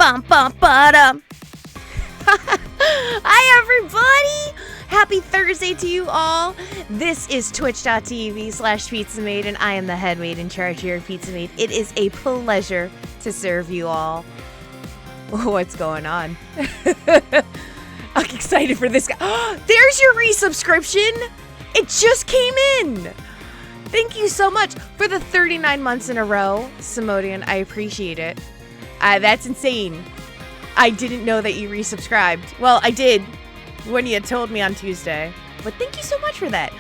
bum bum ba-dum. Hi everybody! Happy Thursday to you all. This is twitch.tv/PizzaMade, and I am the head maid in charge here at PizzaMade. It is a pleasure to serve you all. What's going on? I'm excited for this guy. There's your resubscription. It just came in. Thank you so much for the 39 months in a row, Samodean. I appreciate it. That's insane. I didn't know that you resubscribed. Well, I did when you told me on Tuesday. But thank you so much for that.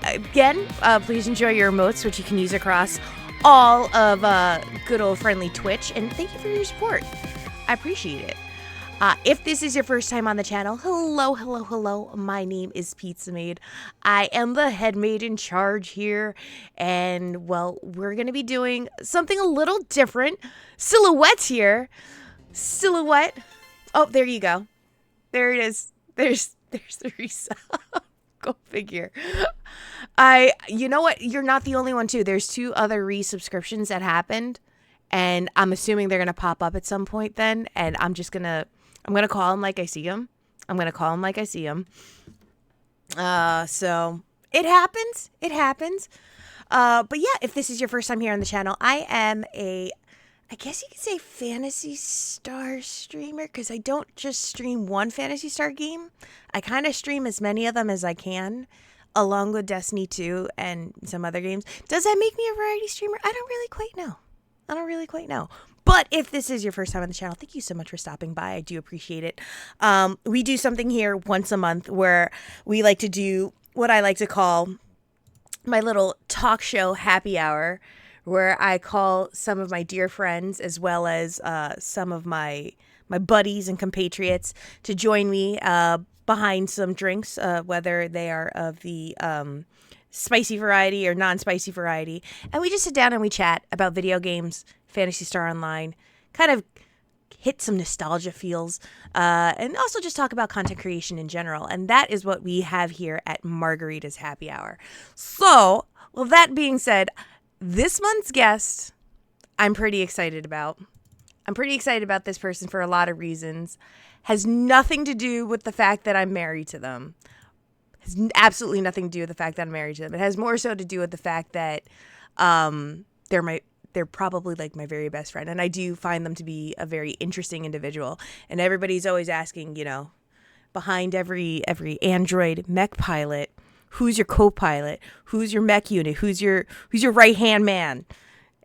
Again, please enjoy your emotes, which you can use across all of good old friendly Twitch. And thank you for your support. I appreciate it. If this is your first time on the channel, hello. My name is PizzaMade. I am the head maid in charge here. And, well, we're going to be doing something a little different. Silhouettes here. Silhouette. Oh, there you go. There it is. There's the resub. Go figure. You know what? You're not the only one, too. There's 2 other resubscriptions that happened. And I'm assuming they're going to pop up at some point then. And I'm going to call them like I see them. So it happens. But yeah, if this is your first time here on the channel, I am I guess you could say Phantasy Star streamer, because I don't just stream one Phantasy Star game. I kind of stream as many of them as I can, along with Destiny 2 and some other games. Does that make me a variety streamer? I don't really quite know. But if this is your first time on the channel, thank you so much for stopping by. I do appreciate it. We do something here once a month where we like to do what I like to call my little talk show happy hour, where I call some of my dear friends as well as some of my buddies and compatriots to join me behind some drinks, whether they are of the spicy variety or non-spicy variety. And we just sit down and we chat about video games, Phantasy Star Online, kind of hit some nostalgia feels, and also just talk about content creation in general. And that is what we have here at Margarita's Happy Hour. So, well, that being said, this month's guest, I'm pretty excited about. I'm pretty excited about this person for a lot of reasons. Has nothing to do with the fact that I'm married to them. Has absolutely nothing to do with the fact that I'm married to them. It has more so to do with the fact that they're probably like my very best friend. And I do find them to be a very interesting individual. And everybody's always asking, behind every Android mech pilot, who's your co-pilot? Who's your mech unit? Who's your right-hand man?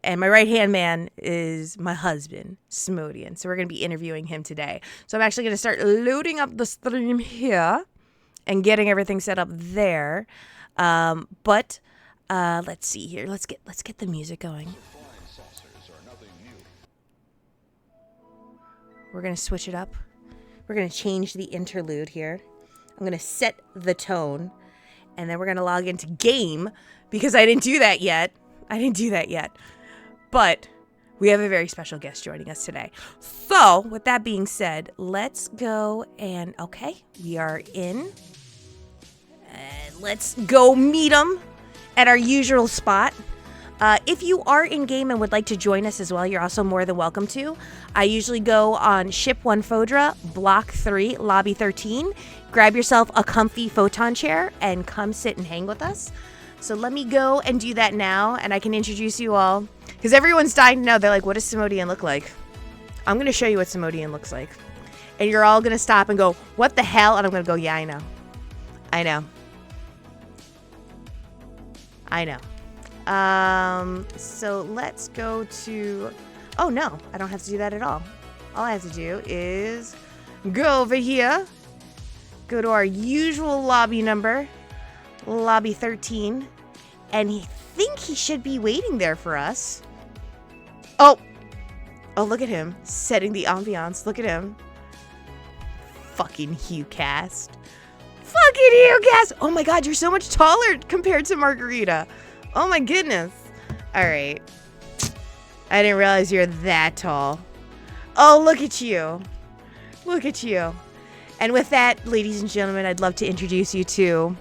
And my right-hand man is my husband, Samodean. So we're going to be interviewing him today. So I'm actually going to start loading up the stream here and getting everything set up there. But let's see here. Let's get the music going. We're going to switch it up. We're going to change the interlude here. I'm going to set the tone. And then we're going to log into game, because I didn't do that yet. But we have a very special guest joining us today. So, with that being said, let's go and, okay, we are in. Let's go meet them at our usual spot. If you are in game and would like to join us as well, you're also more than welcome to. I usually go on Ship 1 Fodra, Block 3, Lobby 13. Grab yourself a comfy futon chair and come sit and hang with us. So let me go and do that now, and I can introduce you all. Because everyone's dying to know. They're like, what does Samodean look like? I'm going to show you what Samodean looks like. And you're all going to stop and go, what the hell? And I'm going to go, yeah, I know. So let's go to, oh no, I don't have to do that at all. All I have to do is go over here, go to our usual lobby number, lobby 13, and I think he should be waiting there for us. Oh, look at him, setting the ambiance, look at him. Fucking HughCast. Oh my god, you're so much taller compared to Margarita. Oh my goodness. All right. I didn't realize you're that tall. Oh, look at you. And with that, ladies and gentlemen, I'd love to introduce you to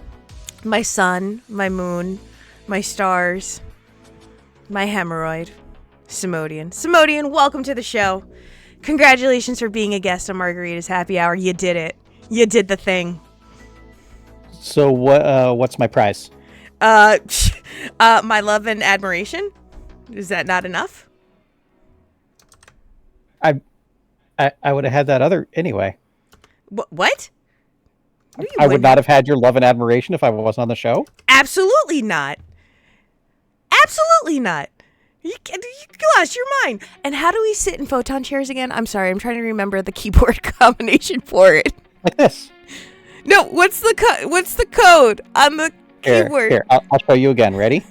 my sun, my moon, my stars, my hemorrhoid, Samodean. Samodean, welcome to the show. Congratulations for being a guest on Margarita's Happy Hour. You did it. You did the thing. So what's my prize? My love and admiration. Is that not enough? I would have had that other anyway. What? No, I would not have had your love and admiration if I wasn't on the show. Absolutely not. Absolutely not. You lost your mind. And how do we sit in photon chairs again? I'm sorry. I'm trying to remember the keyboard combination for it. Like this. No, what's the code on the keyboard? Here, I'll show you again. Ready?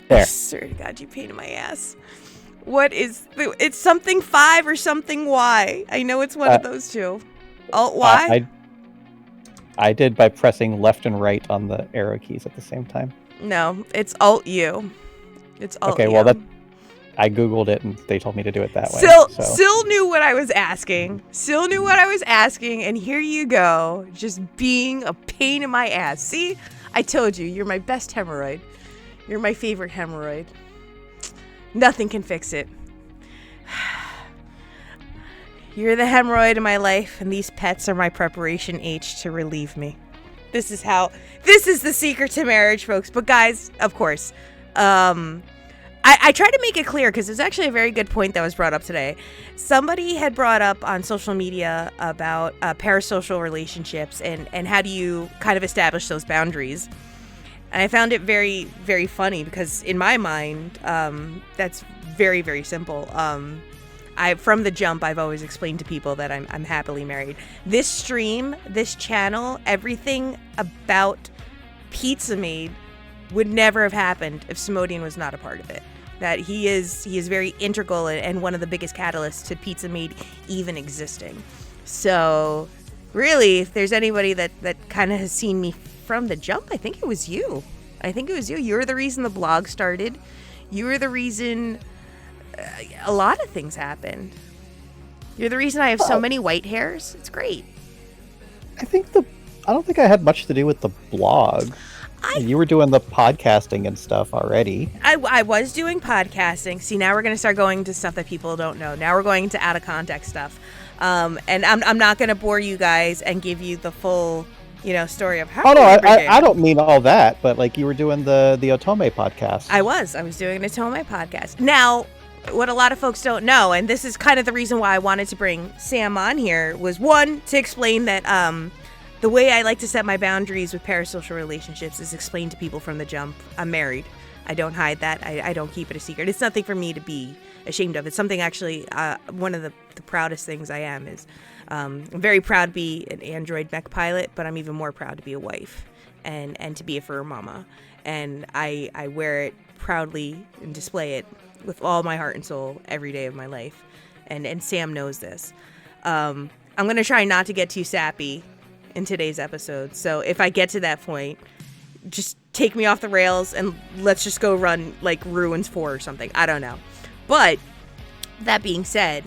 There. I swear to God, you pain in my ass. What is it's something 5 or something Y? I know it's one of those two. Alt Y? I did by pressing left and right on the arrow keys at the same time. No, it's Alt U. It's Alt Okay, U. well I Googled it and they told me to do it that way. Still knew what I was asking. Still knew what I was asking, and here you go, just being a pain in my ass. See? I told you, you're my best hemorrhoid. You're my favorite hemorrhoid. Nothing can fix it. You're the hemorrhoid in my life, and these pets are my preparation H to relieve me. This is the secret to marriage, folks. But guys, of course, I tried to make it clear because it's actually a very good point that was brought up today. Somebody had brought up on social media about parasocial relationships and how do you kind of establish those boundaries. And I found it very, very funny because in my mind, that's very, very simple. From the jump, I've always explained to people that I'm happily married. This stream, this channel, everything about Pizza Made would never have happened if Samodean was not a part of it. That he is very integral and one of the biggest catalysts to Pizza Made even existing. So really, if there's anybody that kind of has seen me from the jump, I think it was you. You're the reason the blog started. You were the reason a lot of things happened. You're the reason I have so many white hairs. It's great. I don't think I had much to do with the blog. You were doing the podcasting and stuff already. I was doing podcasting. See, now we're going to start going to stuff that people don't know. Now we're going to out of context stuff. And I'm not going to bore you guys and give you the full, story of how. Oh no, I don't mean all that, but like you were doing the Otome podcast. I was doing an Otome podcast. Now, what a lot of folks don't know, and this is kind of the reason why I wanted to bring Sam on here, was one, to explain that the way I like to set my boundaries with parasocial relationships is explain to people from the jump. I'm married. I don't hide that. I don't keep it a secret. It's nothing for me to be ashamed of. It's something actually, one of the proudest things I am is I'm very proud to be an Android mech pilot, but I'm even more proud to be a wife and to be a fur mama. And I wear it proudly and display it with all my heart and soul every day of my life. And Sam knows this. I'm going to try not to get too sappy in today's episode. So if I get to that point, just take me off the rails and let's just go run like Ruins 4 or something. I don't know. But that being said,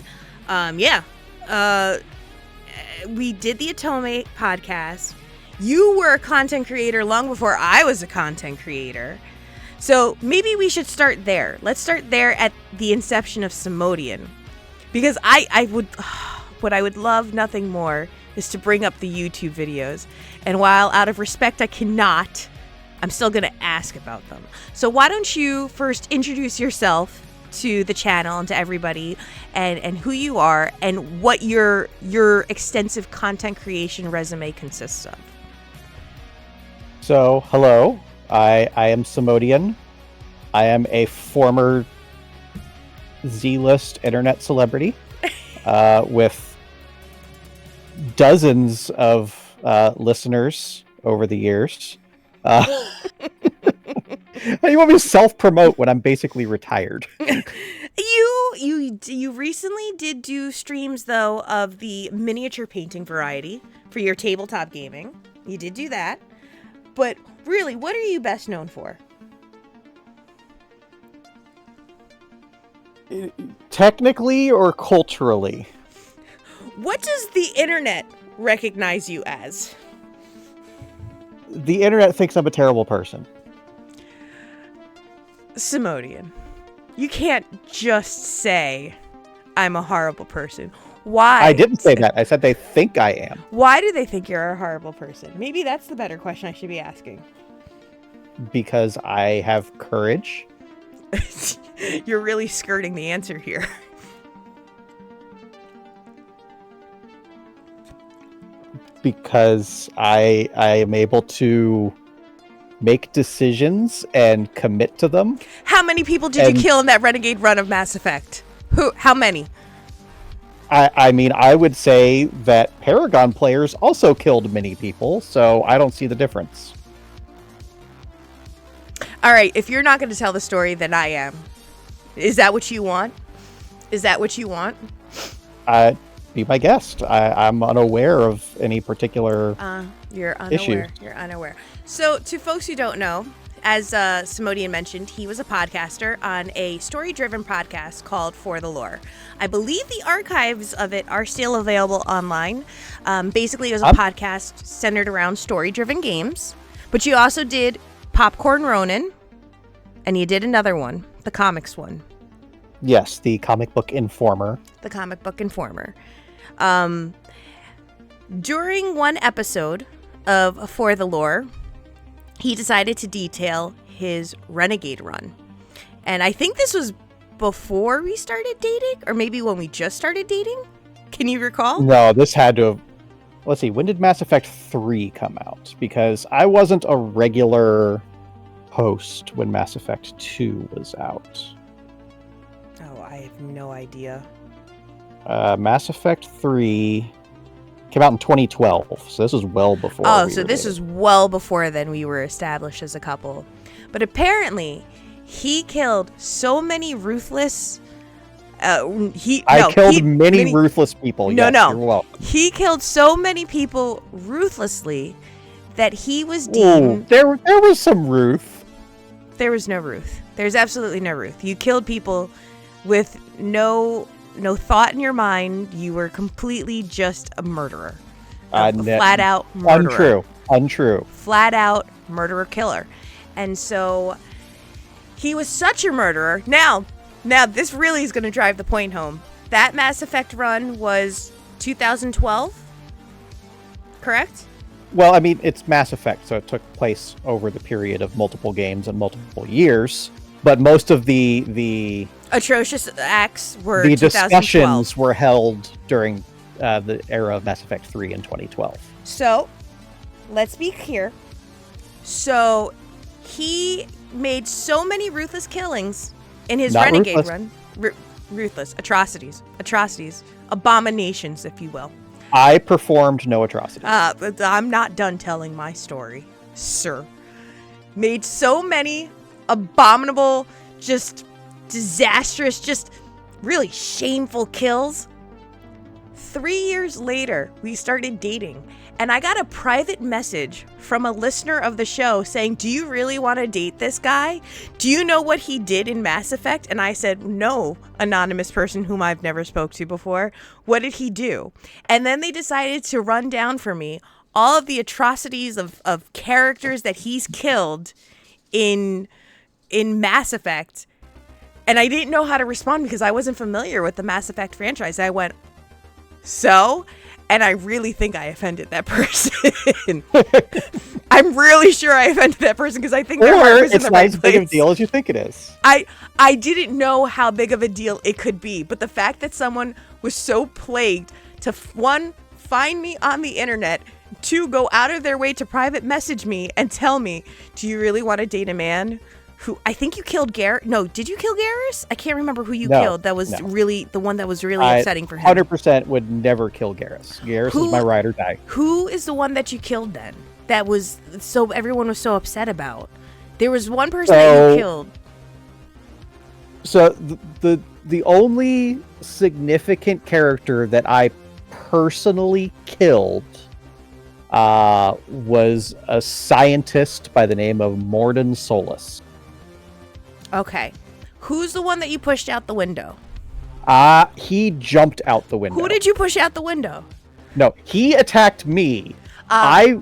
we did the Otome podcast. You were a content creator long before I was a content creator. So maybe we should start there. Let's start there at the inception of Samodean. Because what I would love nothing more is to bring up the YouTube videos. And while out of respect I cannot, I'm still going to ask about them. So why don't you first introduce yourself to the channel and to everybody and who you are and what your extensive content creation resume consists of. So, hello. I am Samodean. I am a former Z-list internet celebrity with dozens of listeners over the years. You want me to self-promote when I'm basically retired? You recently did do streams, though, of the miniature painting variety for your tabletop gaming. You did do that. But really, what are you best known for? Technically or culturally? What does the internet recognize you as? The internet thinks I'm a terrible person. Samodean, you can't just say, I'm a horrible person. Why? I didn't say that. I said they think I am. Why do they think you're a horrible person? Maybe that's the better question I should be asking. Because I have courage. You're really skirting the answer here. Because I am able to make decisions and commit to them. How many people did you kill in that Renegade run of Mass Effect? How many? I mean, I would say that Paragon players also killed many people, so I don't see the difference. All right, if you're not going to tell the story, then I am. Is that what you want? Is that what you want? Be my guest. I'm unaware of any particular You're unaware. issue. You're unaware. So, to folks who don't know, as Samodean mentioned, he was a podcaster on a story-driven podcast called For the Lore. I believe the archives of it are still available online. Basically, it was a podcast centered around story-driven games. But you also did Popcorn Ronin, and you did another one, the comics one. Yes, the comic book Informer. The comic book Informer. During one episode of For the Lore, he decided to detail his Renegade run. And I think this was before we started dating, or maybe when we just started dating. Can you recall? No, this had to have... Let's see, when did Mass Effect 3 come out? Because I wasn't a regular host when Mass Effect 2 was out. Oh, I have no idea. Mass Effect 3 came out in 2012, so this was well before. Oh, so this was well before then we were established as a couple. But apparently, he killed so many ruthless... I killed many ruthless people. No, yes, no. You're welcome. He killed so many people ruthlessly that he was deemed... Ooh, there was some Ruth. There was no Ruth. There's absolutely no Ruth. You killed people with no thought in your mind. You were completely just a murderer. A flat out murderer. Untrue. Flat out murderer killer. And so he was such a murderer. Now this really is going to drive the point home. That Mass Effect run was 2012, correct? Well, I mean, it's Mass Effect, so it took place over the period of multiple games and multiple years. But most of the atrocious acts were the 2012. discussions were held during the era of Mass Effect 3 in 2012. So, let's be clear. So, he made so many ruthless killings in his Not Renegade ruthless. run. Ruthless. Atrocities. Abominations, if you will. I performed no atrocities. But I'm not done telling my story, sir. Made so many abominable, just disastrous, just really shameful kills. 3 years later, we started dating, and I got a private message from a listener of the show saying, "Do you really want to date this guy? Do you know what he did in Mass Effect?" And I said, "No, anonymous person whom I've never spoke to before. What did he do?" And then they decided to run down for me all of the atrocities of characters that he's killed in Mass Effect. And I didn't know how to respond because I wasn't familiar with the Mass Effect franchise. I went, "So?" And I really think I offended that person. I'm really sure I offended that person because I think their heart was in the right it's not as big of a place. deal as you think it is. I didn't know how big of a deal it could be, but the fact that someone was so plagued to one, find me on the internet, two, go out of their way to private message me and tell me, "Do you really want to date a man who I think you killed Garrus?" No, did you kill Garrus? I can't remember who you killed. That was really the one that was really upsetting for him. 100% would never kill Garrus. Garrus is my ride or die. Who is the one that you killed then? That was so everyone was so upset about. There was one person that you killed. So the only significant character that I personally killed was a scientist by the name of Morden Solus. Okay. Who's the one that you pushed out the window? He jumped out the window. Who did you push out the window? No, he attacked me. I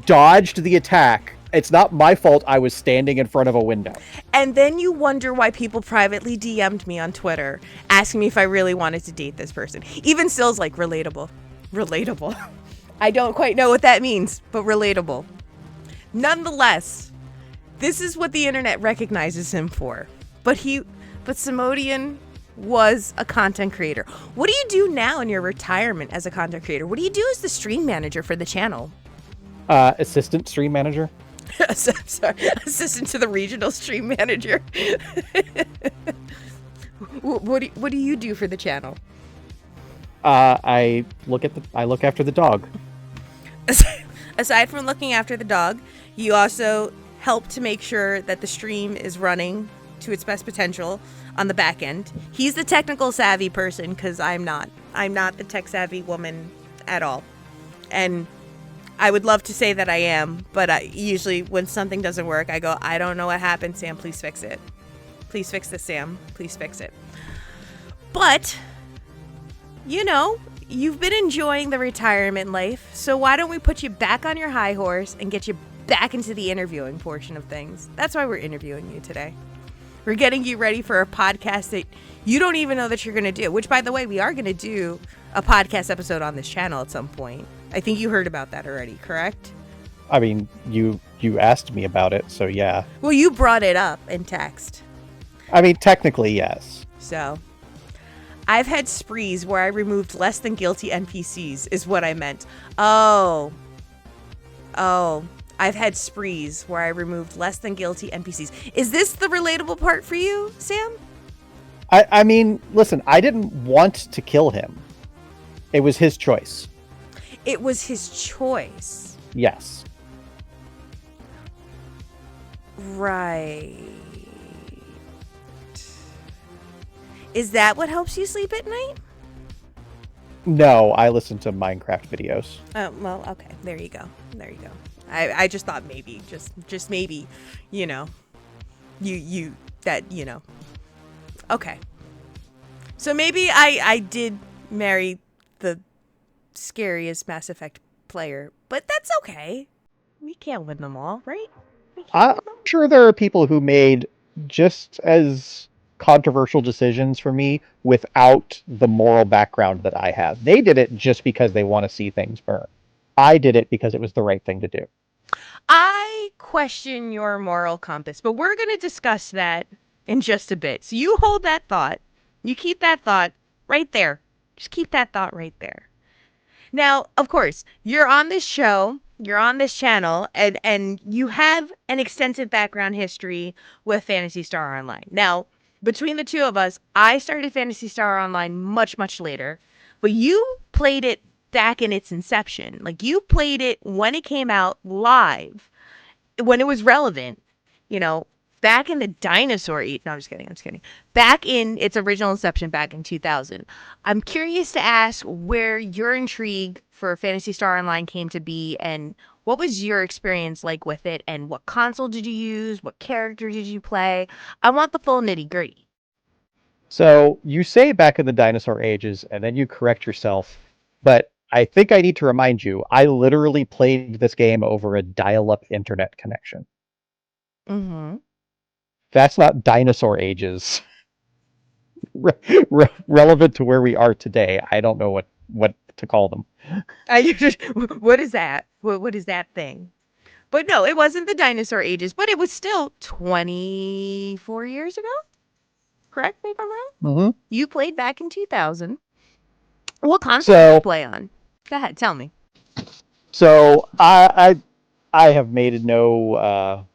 dodged the attack It's not my fault I was standing in front of a window. And then you wonder why people privately DM'd me on Twitter asking me if I really wanted to date this person. Even still's like, relatable. Relatable. I don't quite know what that means, but relatable. Nonetheless, this is what the internet recognizes him for. But Samodean was a content creator. What do you do now in your retirement as a content creator? What do you do as the stream manager for the channel? Assistant stream manager. Sorry, assistant to the regional stream manager. What do you do for the channel? I look after the dog. Aside from looking after the dog, you also help to make sure that the stream is running to its best potential on the back end. He's the technical savvy person because I'm not. I'm not the tech savvy woman at all. And I would love to say that I am, but usually when something doesn't work, I go, I don't know what happened, Sam, please fix it. Please fix this, Sam. Please fix it. But, you know, you've been enjoying the retirement life, so why don't we put you back on your high horse and get you back into the interviewing portion of things? That's why we're interviewing you today. We're getting you ready for a podcast that you don't even know that you're going to do, which, by the way, we are going to do a podcast episode on this channel at some point. I think you heard about that already, correct? I mean, you asked me about it, so yeah. Well, you brought it up in text. I mean, technically, yes. So, I've had sprees where I removed less than guilty NPCs, is what I meant. Oh. I've had sprees where I removed less than guilty NPCs. Is this the relatable part for you, Sam? I mean, listen, I didn't want to kill him. It was his choice. It was his choice. Yes. Right. Is that what helps you sleep at night? No, I listen to Minecraft videos. Oh, well, okay. There you go. There you go. I just thought maybe, just maybe, you know, you know. Okay. So maybe I did marry the scariest Mass Effect player, but that's okay. We can't win them all, right? I'm sure there are people who made just as controversial decisions for me without the moral background that I have. They did it just because they want to see things burn. I did it because it was the right thing to do. I question your moral compass, but we're going to discuss that in just a bit. So you hold that thought. You keep that thought right there. Just keep that thought right there. Now, of course, you're on this show, you're on this channel, and you have an extensive background history with Phantasy Star Online. Now, between the two of us, I started Phantasy Star Online much, much later, but you played it back in its inception. Like, you played it when it came out live, when it was relevant, you know, back in the dinosaur age. No, I'm just kidding. I'm just kidding. Back in its original inception back in 2000. I'm curious to ask where your intrigue for Phantasy Star Online came to be and what was your experience like with it and what console did you use? What character did you play? I want the full nitty gritty. So you say back in the dinosaur ages, and then you correct yourself. But I think I need to remind you, I literally played this game over a dial-up internet connection. Mm-hmm. That's not dinosaur ages. Relevant to where we are today. I don't know what to call them. What is that? What is that thing? But no, it wasn't the dinosaur ages, but it was still 24 years ago. Correct me if I'm wrong. Mm-hmm. You played back in 2000. What console did you play on? Go ahead, tell me. So I have made no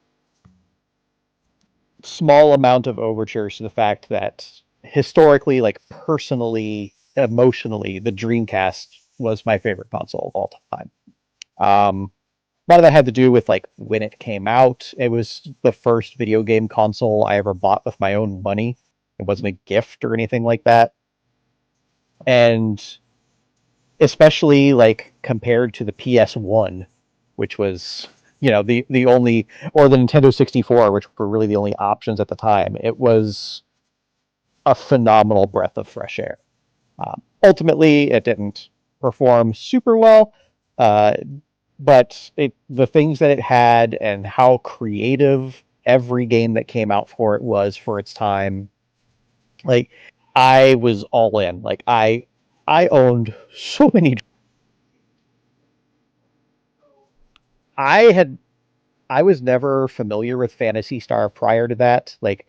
small amount of overtures to the fact that historically, like personally, emotionally, the Dreamcast was my favorite console of all time. A lot of that had to do with like when it came out. It was the first video game console I ever bought with my own money. It wasn't a gift or anything like that. And especially like compared to the PS1, which was, you know, the only, or the Nintendo 64, which were really the only options at the time. It was a phenomenal breath of fresh air. Ultimately, it didn't perform super well. the things that it had and how creative every game that came out for it was for its time, like I was all in. Like I owned so many. I had I was never familiar with Phantasy Star prior to that. Like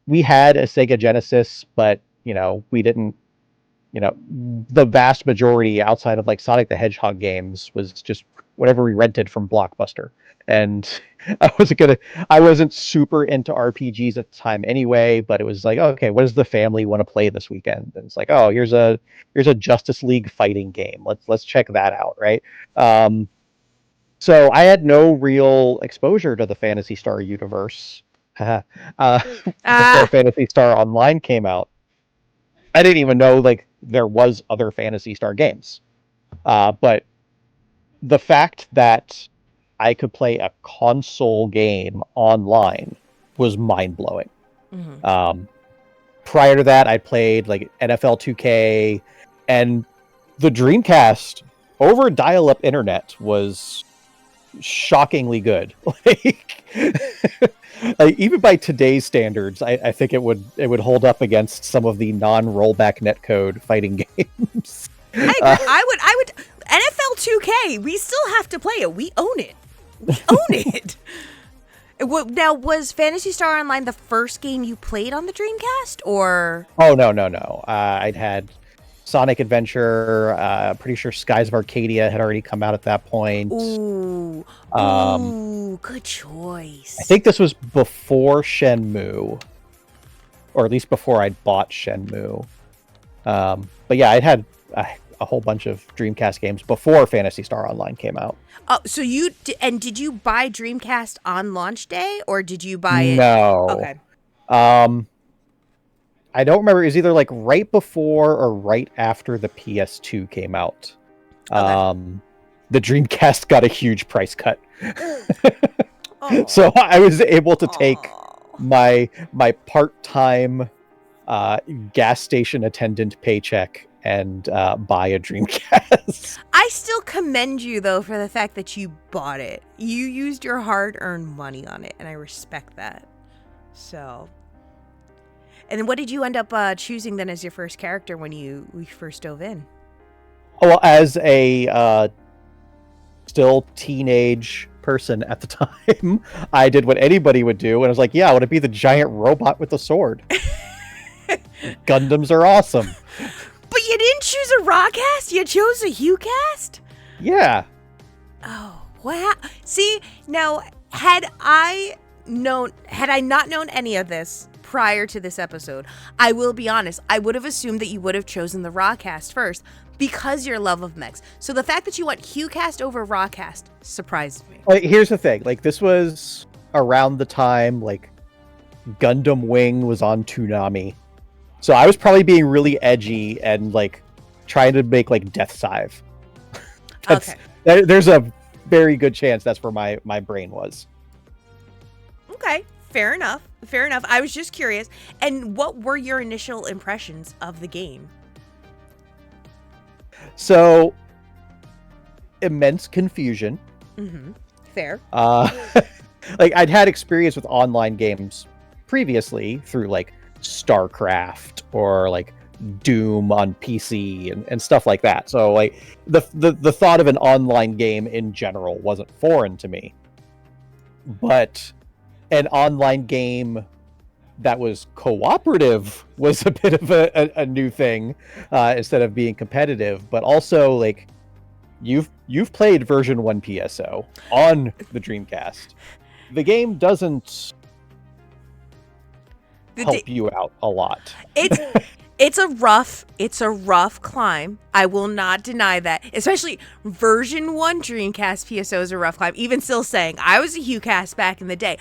we had a Sega Genesis, but we didn't. The vast majority outside of like Sonic the Hedgehog games was just whatever we rented from Blockbuster. And I wasn't super into RPGs at the time anyway, but it was like, oh, okay, what does the family want to play this weekend? And it's like, oh, here's a Justice League fighting game. Let's check that out, right? Um, so I had no real exposure to the Phantasy Star universe uh, before Ah. Phantasy Star Online came out. I didn't even know like there was other Phantasy Star games. But the fact that I could play a console game online was mind blowing. Mhm. Um, Prior to that, I played like NFL 2K, and the Dreamcast over dial-up internet was shockingly good. Like even by today's standards, I think it would hold up against some of the non-rollback netcode fighting games. I agree. I would. NFL 2K. We still have to play it. We own it. We own it. Now, was Phantasy Star Online the first game you played on the Dreamcast, or? Oh no, no, no! I'd had Sonic Adventure. Pretty sure Skies of Arcadia had already come out at that point. Ooh, Um, ooh, good choice. I think this was before Shenmue, or at least before I'd bought Shenmue. But yeah, I'd had a whole bunch of Dreamcast games before Phantasy Star Online came out. Oh, so did you buy Dreamcast on launch day, or did you buy it? No. Okay. Um, I don't remember. It was either like right before or right after the PS2 came out. Okay. The Dreamcast got a huge price cut. Oh. So I was able to take Aw. my part-time gas station attendant paycheck and buy a Dreamcast. I still commend you though for the fact that you bought it. You used your hard-earned money on it, and I respect that. So, and then what did you end up choosing then as your first character when we first dove in? Well, as a still teenage person at the time, I did what anybody would do, and I was like, yeah, I want to be the giant robot with the sword. Gundams are awesome. But you didn't choose a Rawcast? You chose a HughCast? Yeah. Oh, wow. See, now, had I not known any of this prior to this episode, I will be honest, I would have assumed that you would have chosen the Rawcast first because your love of mechs. So the fact that you went HughCast over Rawcast surprised me. Like, here's the thing. Like, this was around the time, like, Gundam Wing was on Toonami. So I was probably being really edgy and, like, trying to make, like, Death Sive. Okay. There's a very good chance that's where my brain was. Okay. Fair enough. Fair enough. I was just curious. And what were your initial impressions of the game? So, immense confusion. Mm-hmm. Fair. Like, I'd had experience with online games previously through, like, StarCraft or, like, Doom on PC and stuff like that. So, like, the thought of an online game in general wasn't foreign to me. But an online game that was cooperative was a bit of a new thing, instead of being competitive. But also, like, you've played version 1 PSO on the Dreamcast. The game doesn't help you out a lot. It's a rough climb. I will not deny that. Especially version 1 Dreamcast PSO is a rough climb. Even still saying I was a HughCast back in the day.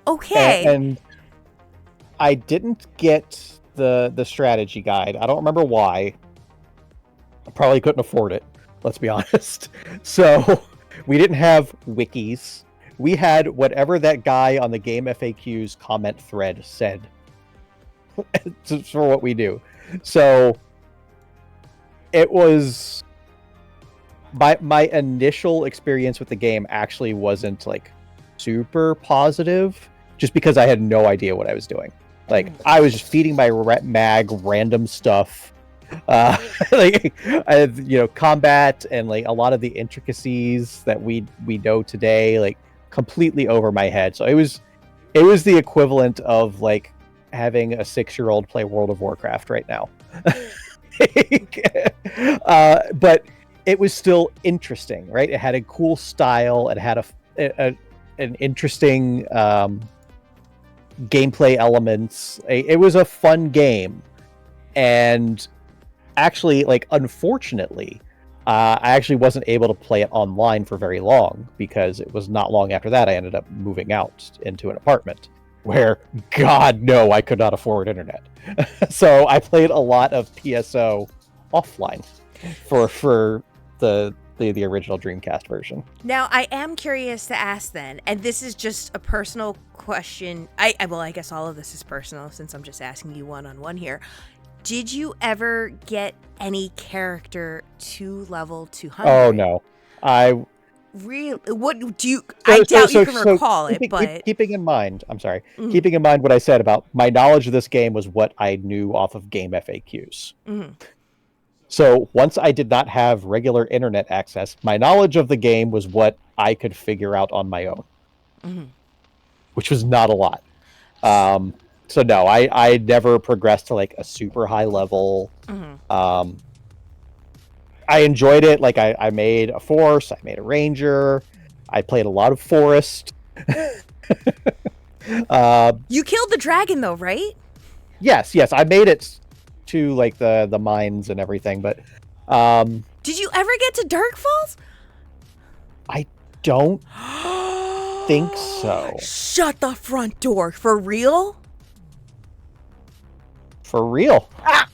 Okay. And I didn't get the strategy guide. I don't remember why. I probably couldn't afford it, let's be honest. So we didn't have wikis. We had whatever that guy on the game FAQ's comment thread said. for what we do. So it was my initial experience with the game actually wasn't like super positive, just because I had no idea what I was doing. Like I was just feeding my mag random stuff, like combat and like a lot of the intricacies that we know today, like completely over my head. So it was the equivalent of like having a 6-year-old play World of Warcraft right now. But it was still interesting, right? It had a cool style. It had an interesting gameplay elements. It was a fun game, and actually, like, unfortunately, I actually wasn't able to play it online for very long, because it was not long after that I ended up moving out into an apartment where, God, no, I could not afford internet. So I played a lot of PSO offline for the original Dreamcast version. Now, I am curious to ask then, and this is just a personal question. I guess all of this is personal since I'm just asking you one-on-one here. Did you ever get any character to level 200? Oh, no. I Really? What do you... I doubt you can recall it, but... Keeping in mind, I'm sorry, keeping in mind what I said about my knowledge of this game was what I knew off of game FAQs. Mm-hmm. So once I did not have regular internet access, my knowledge of the game was what I could figure out on my own, which was not a lot. So no, I never progressed to like a super high level. I enjoyed it. Like I made a force, I made a ranger, I played a lot of forest. You killed the dragon though, right? Yes, I made it to like the mines and everything, but did you ever get to Dark Falls? I don't think so. Shut the front door. For real? For real. Ah!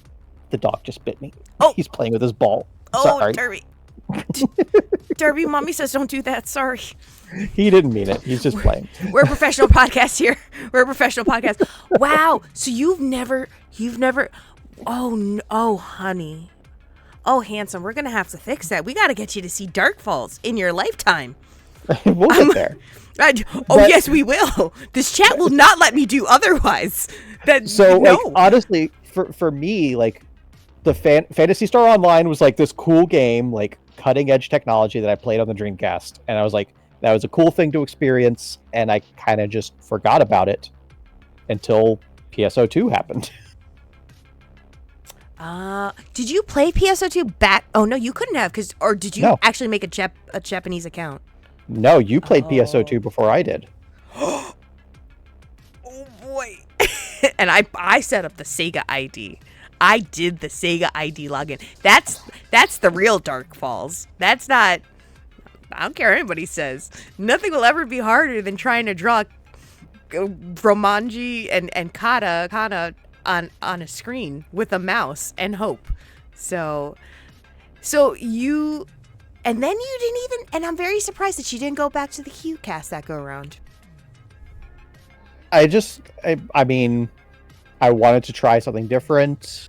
The dog just bit me. Oh, he's playing with his ball. Sorry. Derby. Derby, mommy says don't do that. Sorry. He didn't mean it. He's just playing. We're a professional podcast here. We're a professional podcast. Wow. So you've never. Oh, honey. Oh, handsome. We're gonna have to fix that. We got to get you to see Dark Falls in your lifetime. We'll get there. Yes, we will. This chat will not let me do otherwise. Like, honestly, for me, like, the Phantasy Star Online was like this cool game, like cutting edge technology that I played on the Dreamcast, and I was like, that was a cool thing to experience, and I kind of just forgot about it until PSO2 happened. Did you play PSO2 back? Oh no, you couldn't have, or did you actually make a Japanese account? No, you played PSO2 before I did. Oh boy. And I set up the Sega ID. I did the Sega ID login. That's the real Dark Falls. That's not... I don't care what anybody says. Nothing will ever be harder than trying to draw Romanji and Kana on a screen with a mouse and hope. So you... And then you didn't even... And I'm very surprised that you didn't go back to the Q cast that go around. I mean, I wanted to try something different.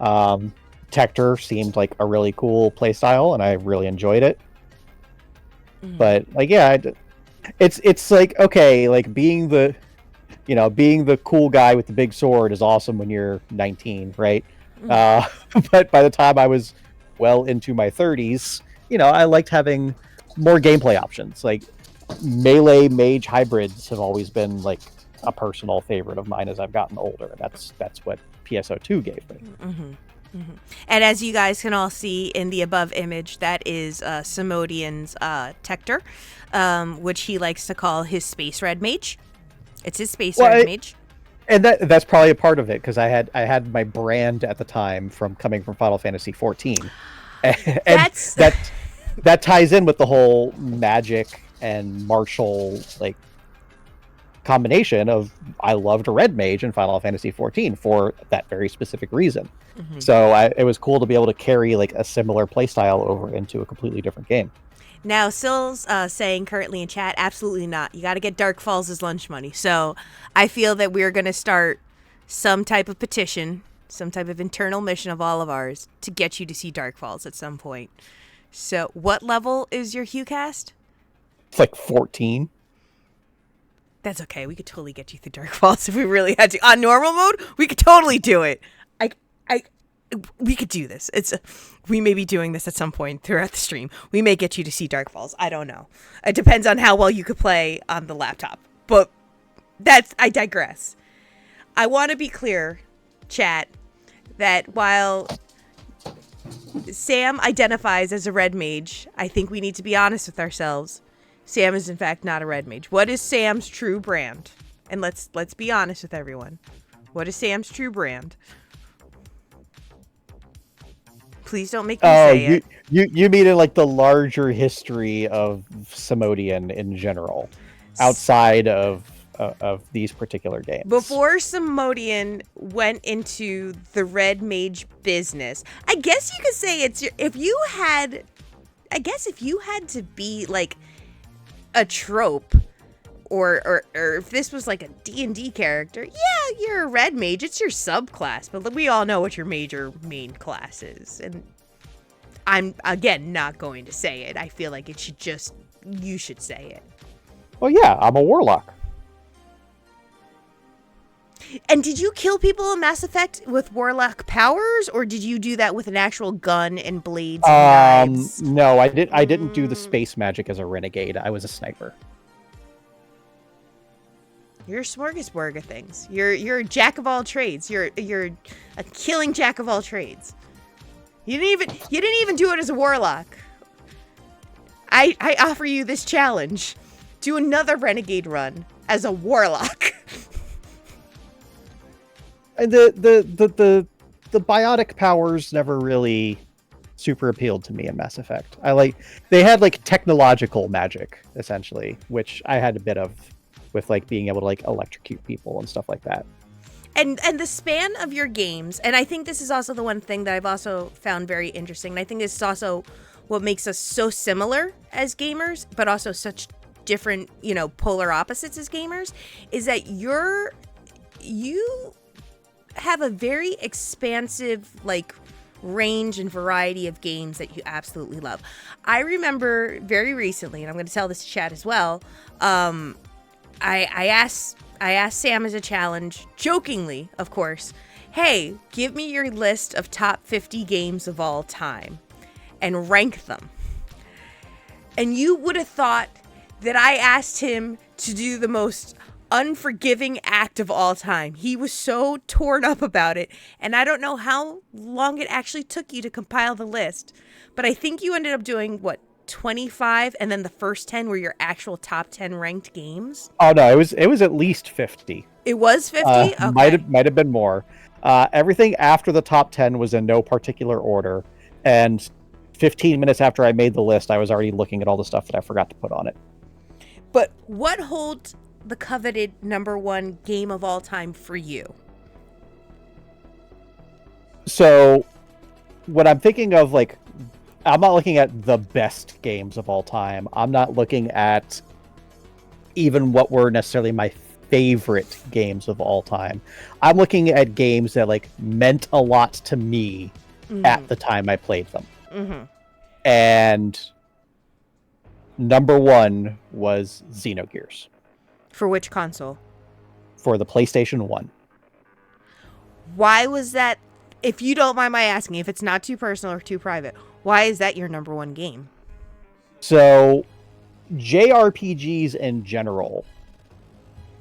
Tector seemed like a really cool playstyle, and I really enjoyed it. But like, yeah, it's like, okay, like being the cool guy with the big sword is awesome when you're 19, right? But by the time I was well into my 30s, I liked having more gameplay options. Like melee mage hybrids have always been like a personal favorite of mine as I've gotten older. That's what PSO2 gave me. And as you guys can all see in the above image, that is Samodean's Tector, which he likes to call his Space Red Mage. It's his Space Red Mage. And that's probably a part of it, because I had my brand at the time from coming from Final Fantasy 14. And that ties in with the whole magic and martial like combination of, I loved Red Mage in Final Fantasy 14 for that very specific reason. So it was cool to be able to carry like a similar playstyle over into a completely different game. Now, Sill's saying currently in chat, absolutely not. You got to get Dark Falls as lunch money. So I feel that we're going to start some type of petition, some type of internal mission of all of ours to get you to see Dark Falls at some point. So, what level is your HuCast? It's like 14. That's okay. We could totally get you through Dark Falls if we really had to. On normal mode, we could totally do it. We could do this. We may be doing this at some point throughout the stream. We may get you to see Dark Falls. I don't know. It depends on how well you could play on the laptop. But I digress. I want to be clear, chat, that while Sam identifies as a red mage, I think we need to be honest with ourselves. Sam is in fact not a red mage. What is Sam's true brand? And let's be honest with everyone. What is Sam's true brand? Please don't make me say it. You mean in like the larger history of Samodean in general, outside of these particular games. Before Samodean went into the red mage business, I guess you could say if you had to be like a trope, or if this was like a D&D character, yeah, you're a red mage. It's your subclass, but we all know what your major main class is. And I'm, again, not going to say it. I feel like you should say it. Well, yeah, I'm a warlock. And did you kill people in Mass Effect with warlock powers, or did you do that with an actual gun and blades and knives? No, I didn't do the space magic as a renegade. I was a sniper. You're a smorgasbord of things. You're a jack of all trades. You're a killing jack of all trades. You didn't even do it as a warlock. I offer you this challenge. Do another renegade run as a warlock. And the biotic powers never really super appealed to me in Mass Effect. They had like technological magic essentially, which I had a bit of with like being able to like electrocute people and stuff like that. And the span of your games, and I think this is also the one thing that I've also found very interesting, and I think this is also what makes us so similar as gamers, but also such different, polar opposites as gamers, is that you have a very expansive, like, range and variety of games that you absolutely love. I remember very recently, and I'm going to tell this to chat as well, I asked Sam as a challenge, jokingly, of course, hey, give me your list of top 50 games of all time and rank them. And you would have thought that I asked him to do the most unforgiving act of all time. He was so torn up about it, and I don't know how long it actually took you to compile the list, but I think you ended up doing, 25, and then the first 10 were your actual top 10 ranked games? Oh no, it was at least 50. It was 50? Okay. Might have been more. Everything after the top 10 was in no particular order, and 15 minutes after I made the list, I was already looking at all the stuff that I forgot to put on it. But what holds the coveted number one game of all time for you? So, when I'm thinking of, like, I'm not looking at the best games of all time. I'm not looking at even what were necessarily my favorite games of all time. I'm looking at games that, like, meant a lot to me at the time I played them. Mm-hmm. And number one was Xenogears. For which console? For the PlayStation 1. Why was that, if you don't mind my asking, if it's not too personal or too private, why is that your number one game? So, JRPGs in general,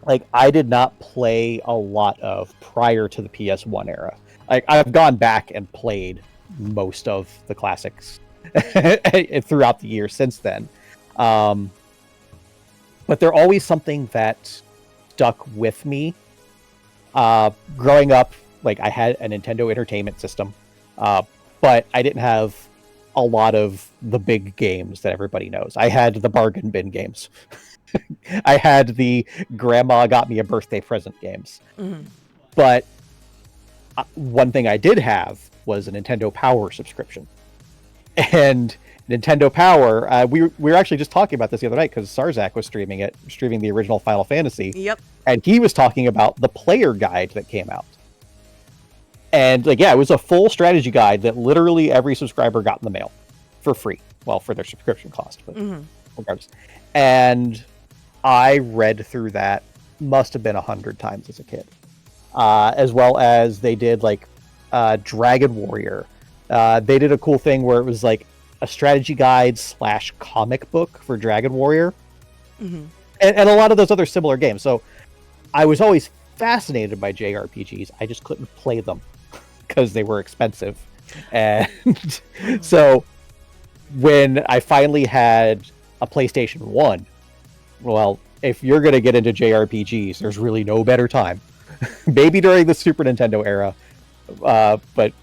like, I did not play a lot of prior to the PS1 era. Like, I've gone back and played most of the classics throughout the years since then. But they're always something that stuck with me. Growing up, like, I had a Nintendo Entertainment System, but I didn't have a lot of the big games that everybody knows. I had the bargain bin games. I had the grandma got me a birthday present games. Mm-hmm. But one thing I did have was a Nintendo Power subscription. And Nintendo Power, we were actually just talking about this the other night because Sarzak was streaming the original Final Fantasy. Yep. And he was talking about the player guide that came out. And like, yeah, it was a full strategy guide that literally every subscriber got in the mail for free. Well, for their subscription cost, but regardless. And I read through that, must have been 100 times as a kid. As well as they did like Dragon Warrior. They did a cool thing where it was like a strategy guide / comic book for Dragon Warrior. And a lot of those other similar games. So I was always fascinated by JRPGs. I just couldn't play them because they were expensive. And so when I finally had a PlayStation 1, well, if you're going to get into JRPGs, there's really no better time. Maybe during the Super Nintendo era, but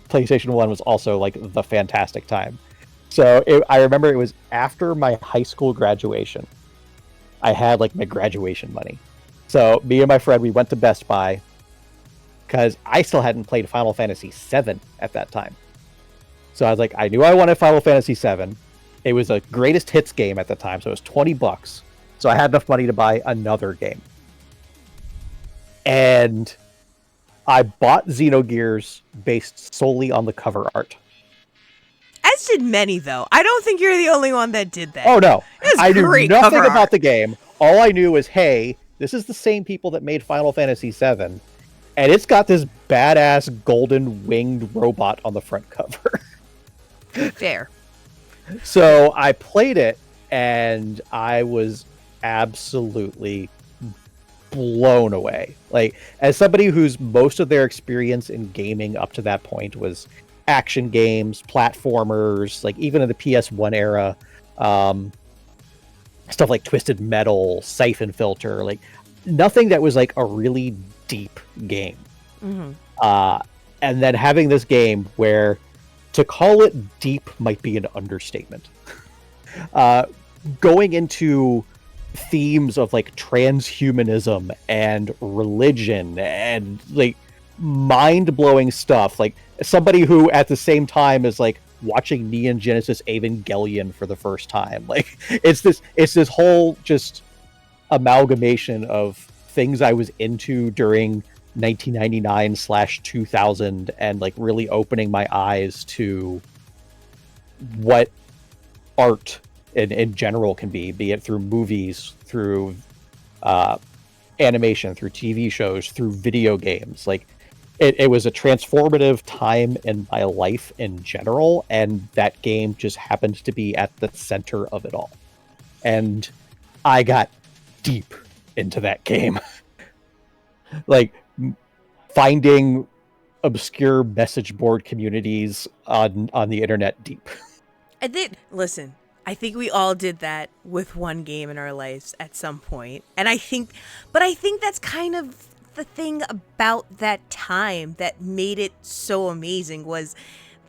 PlayStation 1 was also like the fantastic time. So I remember it was after my high school graduation. I had like my graduation money. So me and my friend, we went to Best Buy because I still hadn't played Final Fantasy VII at that time. So I was like, I knew I wanted Final Fantasy VII. It was a greatest hits game at the time, so it was $20. So I had enough money to buy another game. And I bought Xenogears based solely on the cover art. As did many, though. I don't think you're the only one that did that. Oh, no. I knew nothing about art. the game. All I knew was, hey, this is the same people that made Final Fantasy VII, and it's got this badass golden winged robot on the front cover. Fair. So I played it, and I was absolutely blown away. Like, as somebody whose most of their experience in gaming up to that point was action games, platformers, like even in the PS1 era, stuff like Twisted Metal, Siphon Filter, like nothing that was like a really deep game. And then having this game where to call it deep might be an understatement. Going into themes of like transhumanism and religion and like mind-blowing stuff, like somebody who at the same time is like watching Neon Genesis Evangelion for the first time, like it's this whole just amalgamation of things I was into during 1999/2000 and like really opening my eyes to what art in general can be it through movies, through animation, through TV shows, through video games. Like it was a transformative time in my life in general, and that game just happened to be at the center of it all. And I got deep into that game. Like finding obscure message board communities on the internet deep. And then, listen, I think we all did that with one game in our lives at some point. And I think that's kind of the thing about that time that made it so amazing was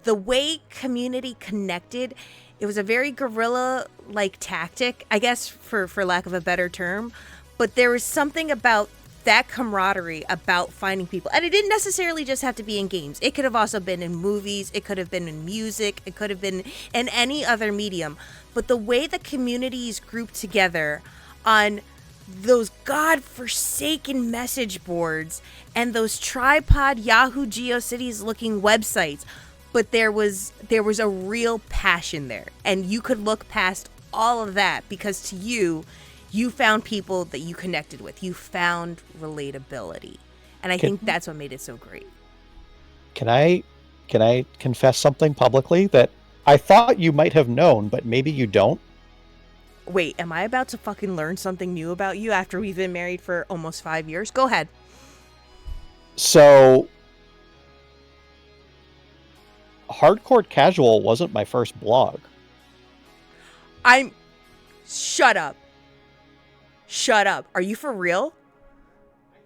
the way community connected. It was a very guerrilla-like tactic, I guess, for lack of a better term. But there was something about that camaraderie about finding people. And it didn't necessarily just have to be in games. It could have also been in movies. It could have been in music. It could have been in any other medium. But the way the communities grouped together on those godforsaken message boards and those tripod Yahoo GeoCities looking websites, but there was a real passion there, and you could look past all of that because to you found people that you connected with. You found relatability, and I think that's what made it so great. Can I confess something publicly that I thought you might have known, but maybe you don't? Wait, am I about to fucking learn something new about you after we've been married for almost 5 years? Go ahead. So, Hardcore Casual wasn't my first blog. Shut up. Shut up. Are you for real?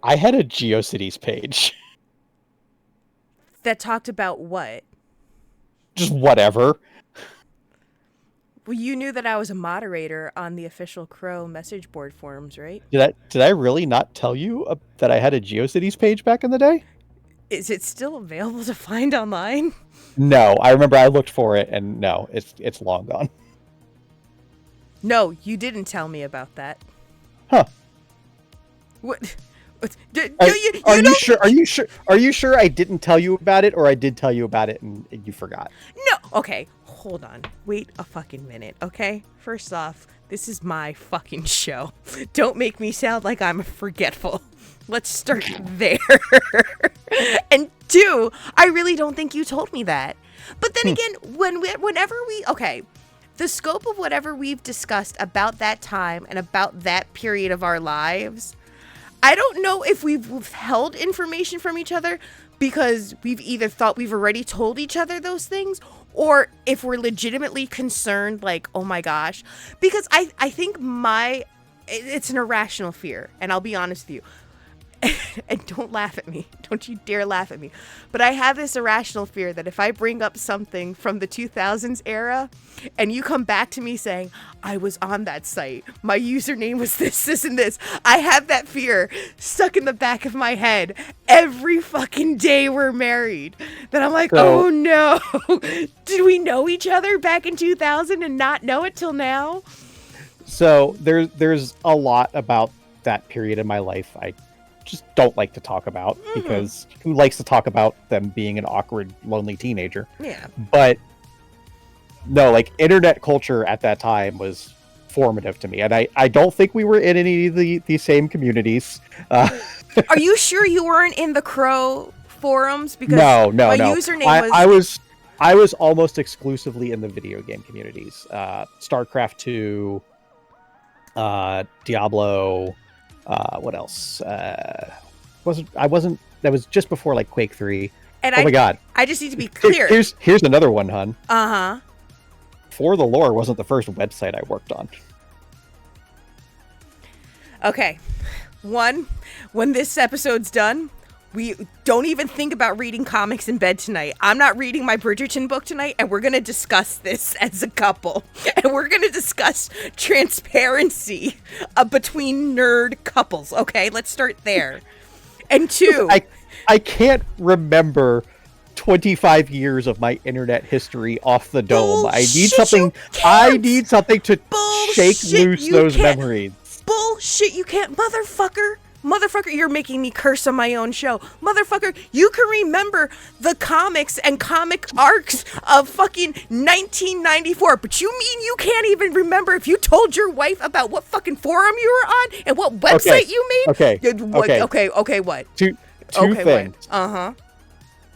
I had a GeoCities page. That talked about what? Just whatever. Well, you knew that I was a moderator on the official Crow message board forums, right? Did I really not tell you that I had a GeoCities page back in the day? Is it still available to find online? No, I remember I looked for it, and no, it's long gone. No, you didn't tell me about that. Huh. Are, are You you don't. sure? Are you sure? Are you sure I didn't tell you about it, or I did tell you about it and you forgot? No. Okay, hold on. Wait a fucking minute, okay? First off, this is my fucking show. Don't make me sound like I'm forgetful. Let's start there. And two, I really don't think you told me that. But then again, whenever we, okay, the scope of whatever we've discussed about that time and about that period of our lives, I don't know if we've withheld information from each other because we've either thought we've already told each other those things, or if we're legitimately concerned, like, oh my gosh. Because I think it's an irrational fear, and I'll be honest with you. And don't laugh at me. Don't you dare laugh at me. But I have this irrational fear that if I bring up something from the 2000s era and you come back to me saying, I was on that site, my username was this, and this, I have that fear stuck in the back of my head every fucking day we're married. That I'm like, oh no. Did we know each other back in 2000 and not know it till now? So there's a lot about that period in my life I just don't like to talk about, because who likes to talk about them being an awkward, lonely teenager? Yeah. But no, like, internet culture at that time was formative to me, and I don't think we were in any of the same communities. Are you sure you weren't in the Crow forums? Because no. username was... I was almost exclusively in the video game communities. StarCraft 2, Diablo. What else? That was just before, like, Quake 3. And oh my god. I just need to be clear. Here's another one, hun. Uh-huh. For the Lore wasn't the first website I worked on. Okay. One, when this episode's done, we don't even think about reading comics in bed tonight. I'm not reading my Bridgerton book tonight, and we're going to discuss this as a couple. And we're going to discuss transparency between nerd couples. Okay, let's start there. And two... I can't remember 25 years of my internet history off the dome. Bullshit, I need something to shake loose those memories. Bullshit, you can't, motherfucker. Motherfucker, you're making me curse on my own show. Motherfucker, you can remember the comics and comic arcs of fucking 1994, but you mean you can't even remember if you told your wife about what fucking forum you were on and what website you made? Okay, what? Two things. What? Uh-huh.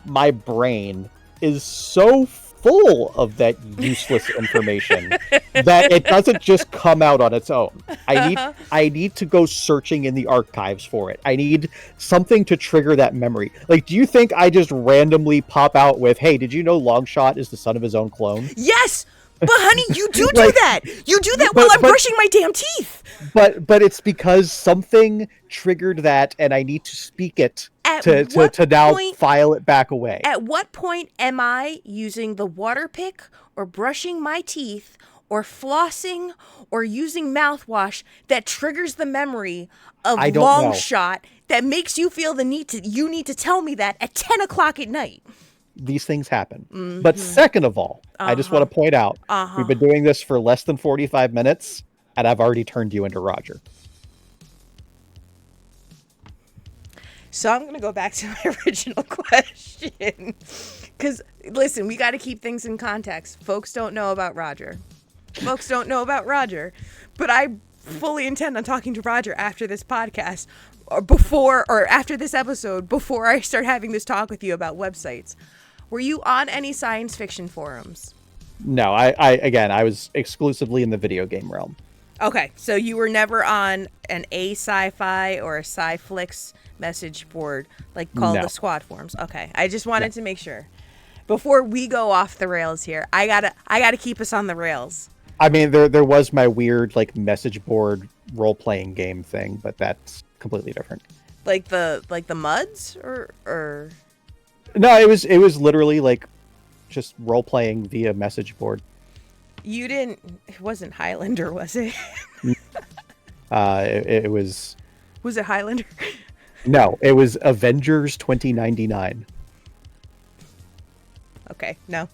My brain is so full of that useless information that it doesn't just come out on its own. I need to go searching in the archives for it. I need something to trigger that memory. Like, do you think I just randomly pop out with, hey, did you know Longshot is the son of his own clone? Yes! But honey, you do that. You do that while I'm brushing my damn teeth. But it's because something triggered that, and I need to speak it to now file it back away. At what point am I using the water pick or brushing my teeth or flossing or using mouthwash that triggers the memory of Longshot that makes you feel the need to tell me that at 10 o'clock at night? These things happen. Mm-hmm. But second of all, I just want to point out, we've been doing this for less than 45 minutes, and I've already turned you into Roger. So I'm going to go back to my original question. Because, listen, we got to keep things in context. Folks don't know about Roger. But I fully intend on talking to Roger after this podcast, or after this episode, before I start having this talk with you about websites. Were you on any science fiction forums? No, I was exclusively in the video game realm. Okay, so you were never on an sci-fi or a sci-flix message board like called the squad forums. Okay, I just wanted to make sure. Before we go off the rails here, I gotta keep us on the rails. I mean, there was my weird, like, message board role-playing game thing, but that's completely different. Like the MUDs or No, it was literally like just role playing via message board. It wasn't Highlander, was it? It was. Was it Highlander? No, it was Avengers 2099. Okay, no.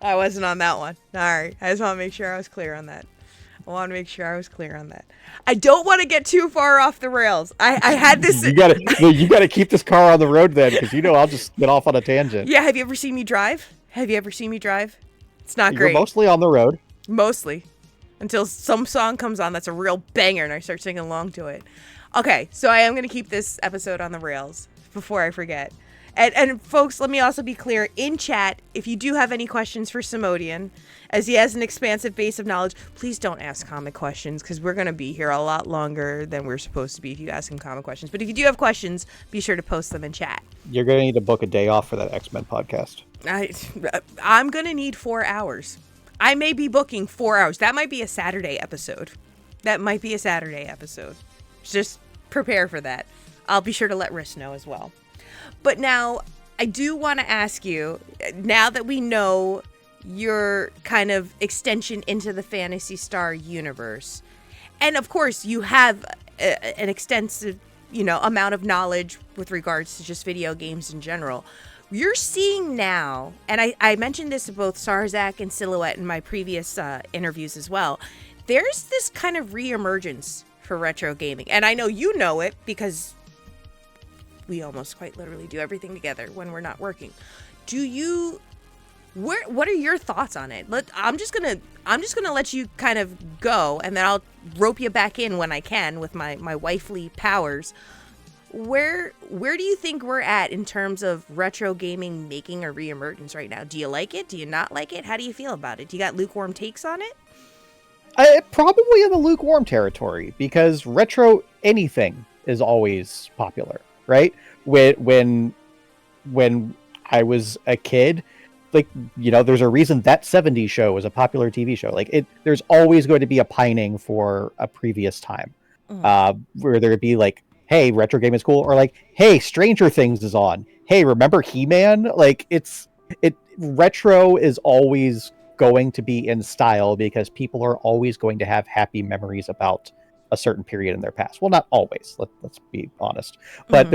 I wasn't on that one. All right. I just want to make sure I was clear on that. I want to make sure I was clear on that. I don't want to get too far off the rails. I had this. You gotta keep this car on the road then, because I'll just get off on a tangent. Yeah, have you ever seen me drive? It's not You're great. mostly on the road. Mostly. Until some song comes on that's a real banger and I start singing along to it. Okay, so I am going to keep this episode on the rails before I forget. And folks, let me also be clear, in chat, if you do have any questions for Samodean, as he has an expansive base of knowledge, please don't ask comic questions, because we're going to be here a lot longer than we're supposed to be if you ask him comic questions. But if you do have questions, be sure to post them in chat. You're going to need to book a day off for that X-Men podcast. I'm going to need 4 hours. I may be booking 4 hours. That might be a Saturday episode. Just prepare for that. I'll be sure to let Riss know as well. But now, I do want to ask you, now that we know your kind of extension into the Phantasy Star universe, and of course, you have an extensive, amount of knowledge with regards to just video games in general. You're seeing now, and I mentioned this to both Sarzak and Silhouette in my previous interviews as well, there's this kind of reemergence for retro gaming. And I know you know it because we almost quite literally do everything together when we're not working. What are your thoughts on it? I'm just gonna let you kind of go, and then I'll rope you back in when I can with my wifely powers. Where do you think we're at in terms of retro gaming making a reemergence right now? Do you like it? Do you not like it? How do you feel about it? Do you got lukewarm takes on it? Probably in the lukewarm territory, because retro anything is always popular, right? When I was a kid, there's a reason that 70s show was a popular TV show. There's always going to be a pining for a previous time, where there'd be hey, retro game is cool, or hey, Stranger Things is on. Hey, remember He-Man? Retro is always going to be in style because people are always going to have happy memories about a certain period in their past. Well, not always. Let's be honest, but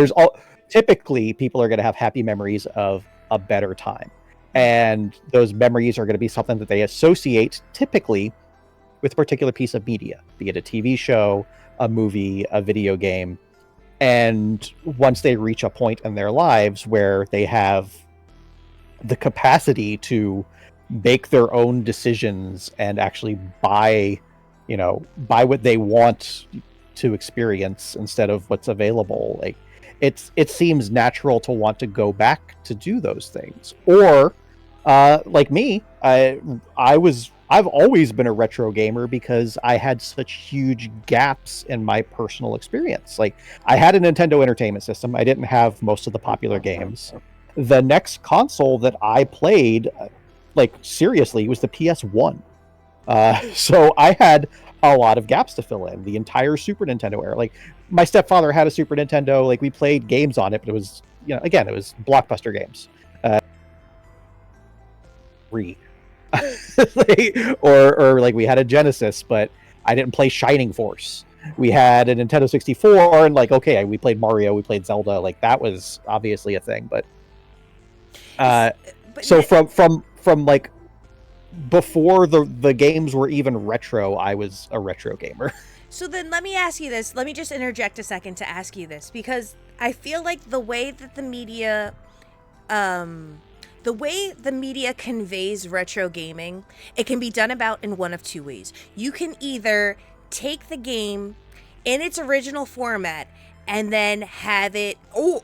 typically people are going to have happy memories of a better time, and those memories are going to be something that they associate typically with a particular piece of media, be it a TV show, a movie, a video game. And once they reach a point in their lives where they have the capacity to make their own decisions and actually buy what they want to experience instead of what's available, it seems natural to want to go back to do those things. Or like me, I've always been a retro gamer because I had such huge gaps in my personal experience. I had a Nintendo Entertainment System. I didn't have most of the popular games. The next console that I played, seriously, was the PS1. So I had a lot of gaps to fill in. The entire Super Nintendo era. My stepfather had a Super Nintendo. We played games on it, but it was, again, it was blockbuster games. or we had a Genesis, but I didn't play Shining Force. We had a Nintendo 64, and we played Mario, we played Zelda. That was obviously a thing, but so from before the games were even retro, I was a retro gamer. So then let me ask you this. Let me just interject a second to ask you this, because I feel like the way that the media conveys retro gaming, it can be done about in one of two ways. You can either take the game in its original format and then have it... I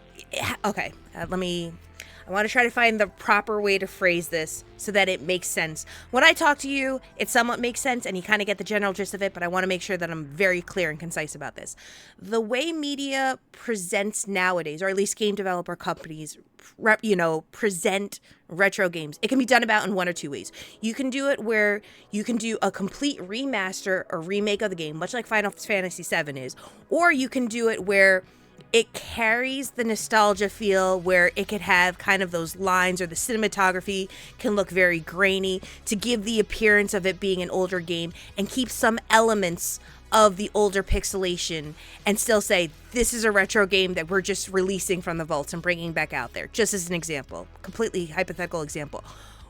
want to try to find the proper way to phrase this so that it makes sense. When I talk to you, it somewhat makes sense and you kind of get the general gist of it, but I want to make sure that I'm very clear and concise about this. The way media presents nowadays, or at least game developer companies, present retro games, it can be done about in one or two ways. You can do it where you can do a complete remaster or remake of the game, much like Final Fantasy VII is, or you can do it where it carries the nostalgia feel, where it could have kind of those lines, or the cinematography can look very grainy to give the appearance of it being an older game and keep some elements of the older pixelation and still say, this is a retro game that we're just releasing from the vaults and bringing back out there. Just as an example, completely hypothetical example.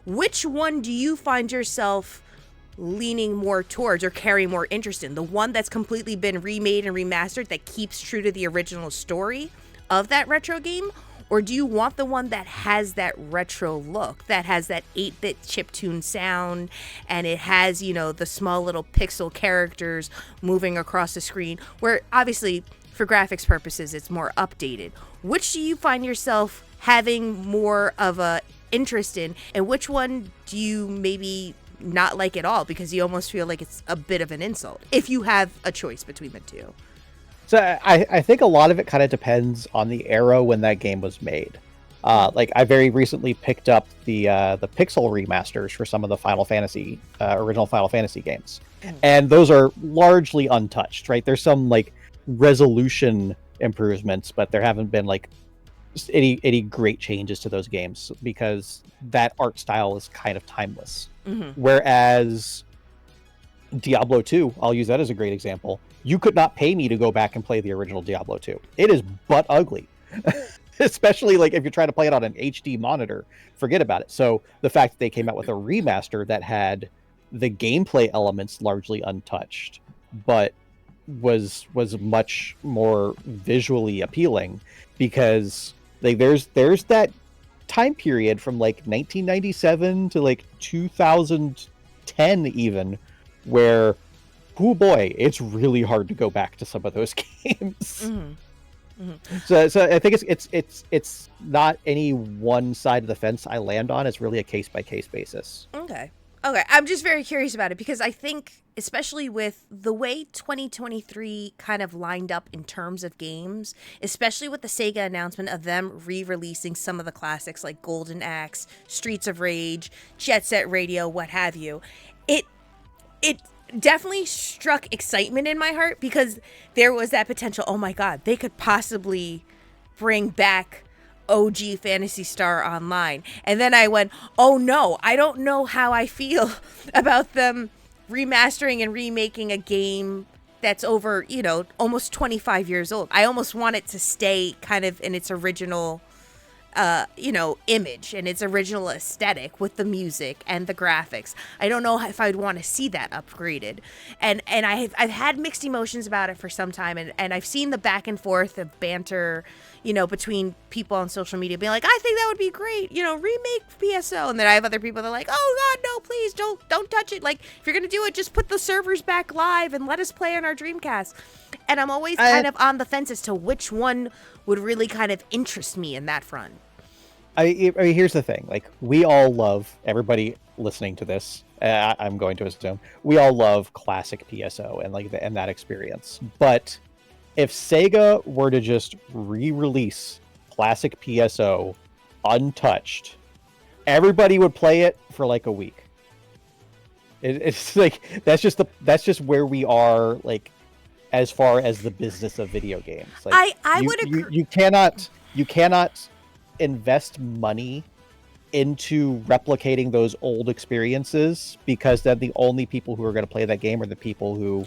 Which one do you find yourself leaning more towards or carrying more interest in? The one that's completely been remade and remastered that keeps true to the original story of that retro game? Or do you want the one that has that retro look, that has that 8-bit chiptune sound, and it has, you know, the small little pixel characters moving across the screen, where obviously for graphics purposes it's more updated? Which do you find yourself having more of a interest in, and which one do you maybe not like at all because you almost feel like it's a bit of an insult if you have a choice between the two? So I think a lot of it kind of depends on the era when that game was made. Like I very recently picked up the pixel remasters for some of the Final Fantasy original Final Fantasy games, and those are largely untouched. Right, there's some like resolution improvements, but there haven't been like any great changes to those games because that art style is kind of timeless. Whereas Diablo 2, I'll use that as a great example. You could not pay me to go back and play the original Diablo 2. It is butt ugly. Especially like if you're trying to play it on an HD monitor, forget about it. So the fact that they came out with a remaster that had the gameplay elements largely untouched, but was much more visually appealing, because like there's that time period from like 1997 to like 2010 even, where, oh boy, it's really hard to go back to some of those games. So I think it's not any one side of the fence I land on. It's really a case by case basis. Okay. I'm just very curious about it because I think, especially with the way 2023 kind of lined up in terms of games, especially with the Sega announcement of them re-releasing some of the classics like Golden Axe, Streets of Rage, Jet Set Radio, what have you, it definitely struck excitement in my heart because there was that potential, oh my god, they could possibly bring back OG Phantasy Star Online. And then I went, oh no, I don't know how I feel about them remastering and remaking a game that's over, you know, almost 25 years old. I almost want it to stay kind of in its original image and its original aesthetic with the music and the graphics. I don't know if I'd want to see that upgraded. And I've had mixed emotions about it for some time, and I've seen the back and forth of banter, you know, between people on social media being like, I think that would be great, you know, remake PSO. And then I have other people that are like, oh god, no, please don't touch it. Like, if you're gonna do it, just put the servers back live and let us play on our Dreamcast. And I'm always kind of on the fence as to which one would really kind of interest me in that front. I mean, here's the thing. Like, we all love, everybody listening to this, I'm going to assume, we all love classic PSO and like and that experience. But if Sega were to just re-release classic PSO untouched, everybody would play it for like a week. It's like that's just where we are, like, as far as the business of video games. Like, I would agree. You cannot invest money into replicating those old experiences, because then the only people who are going to play that game are the people who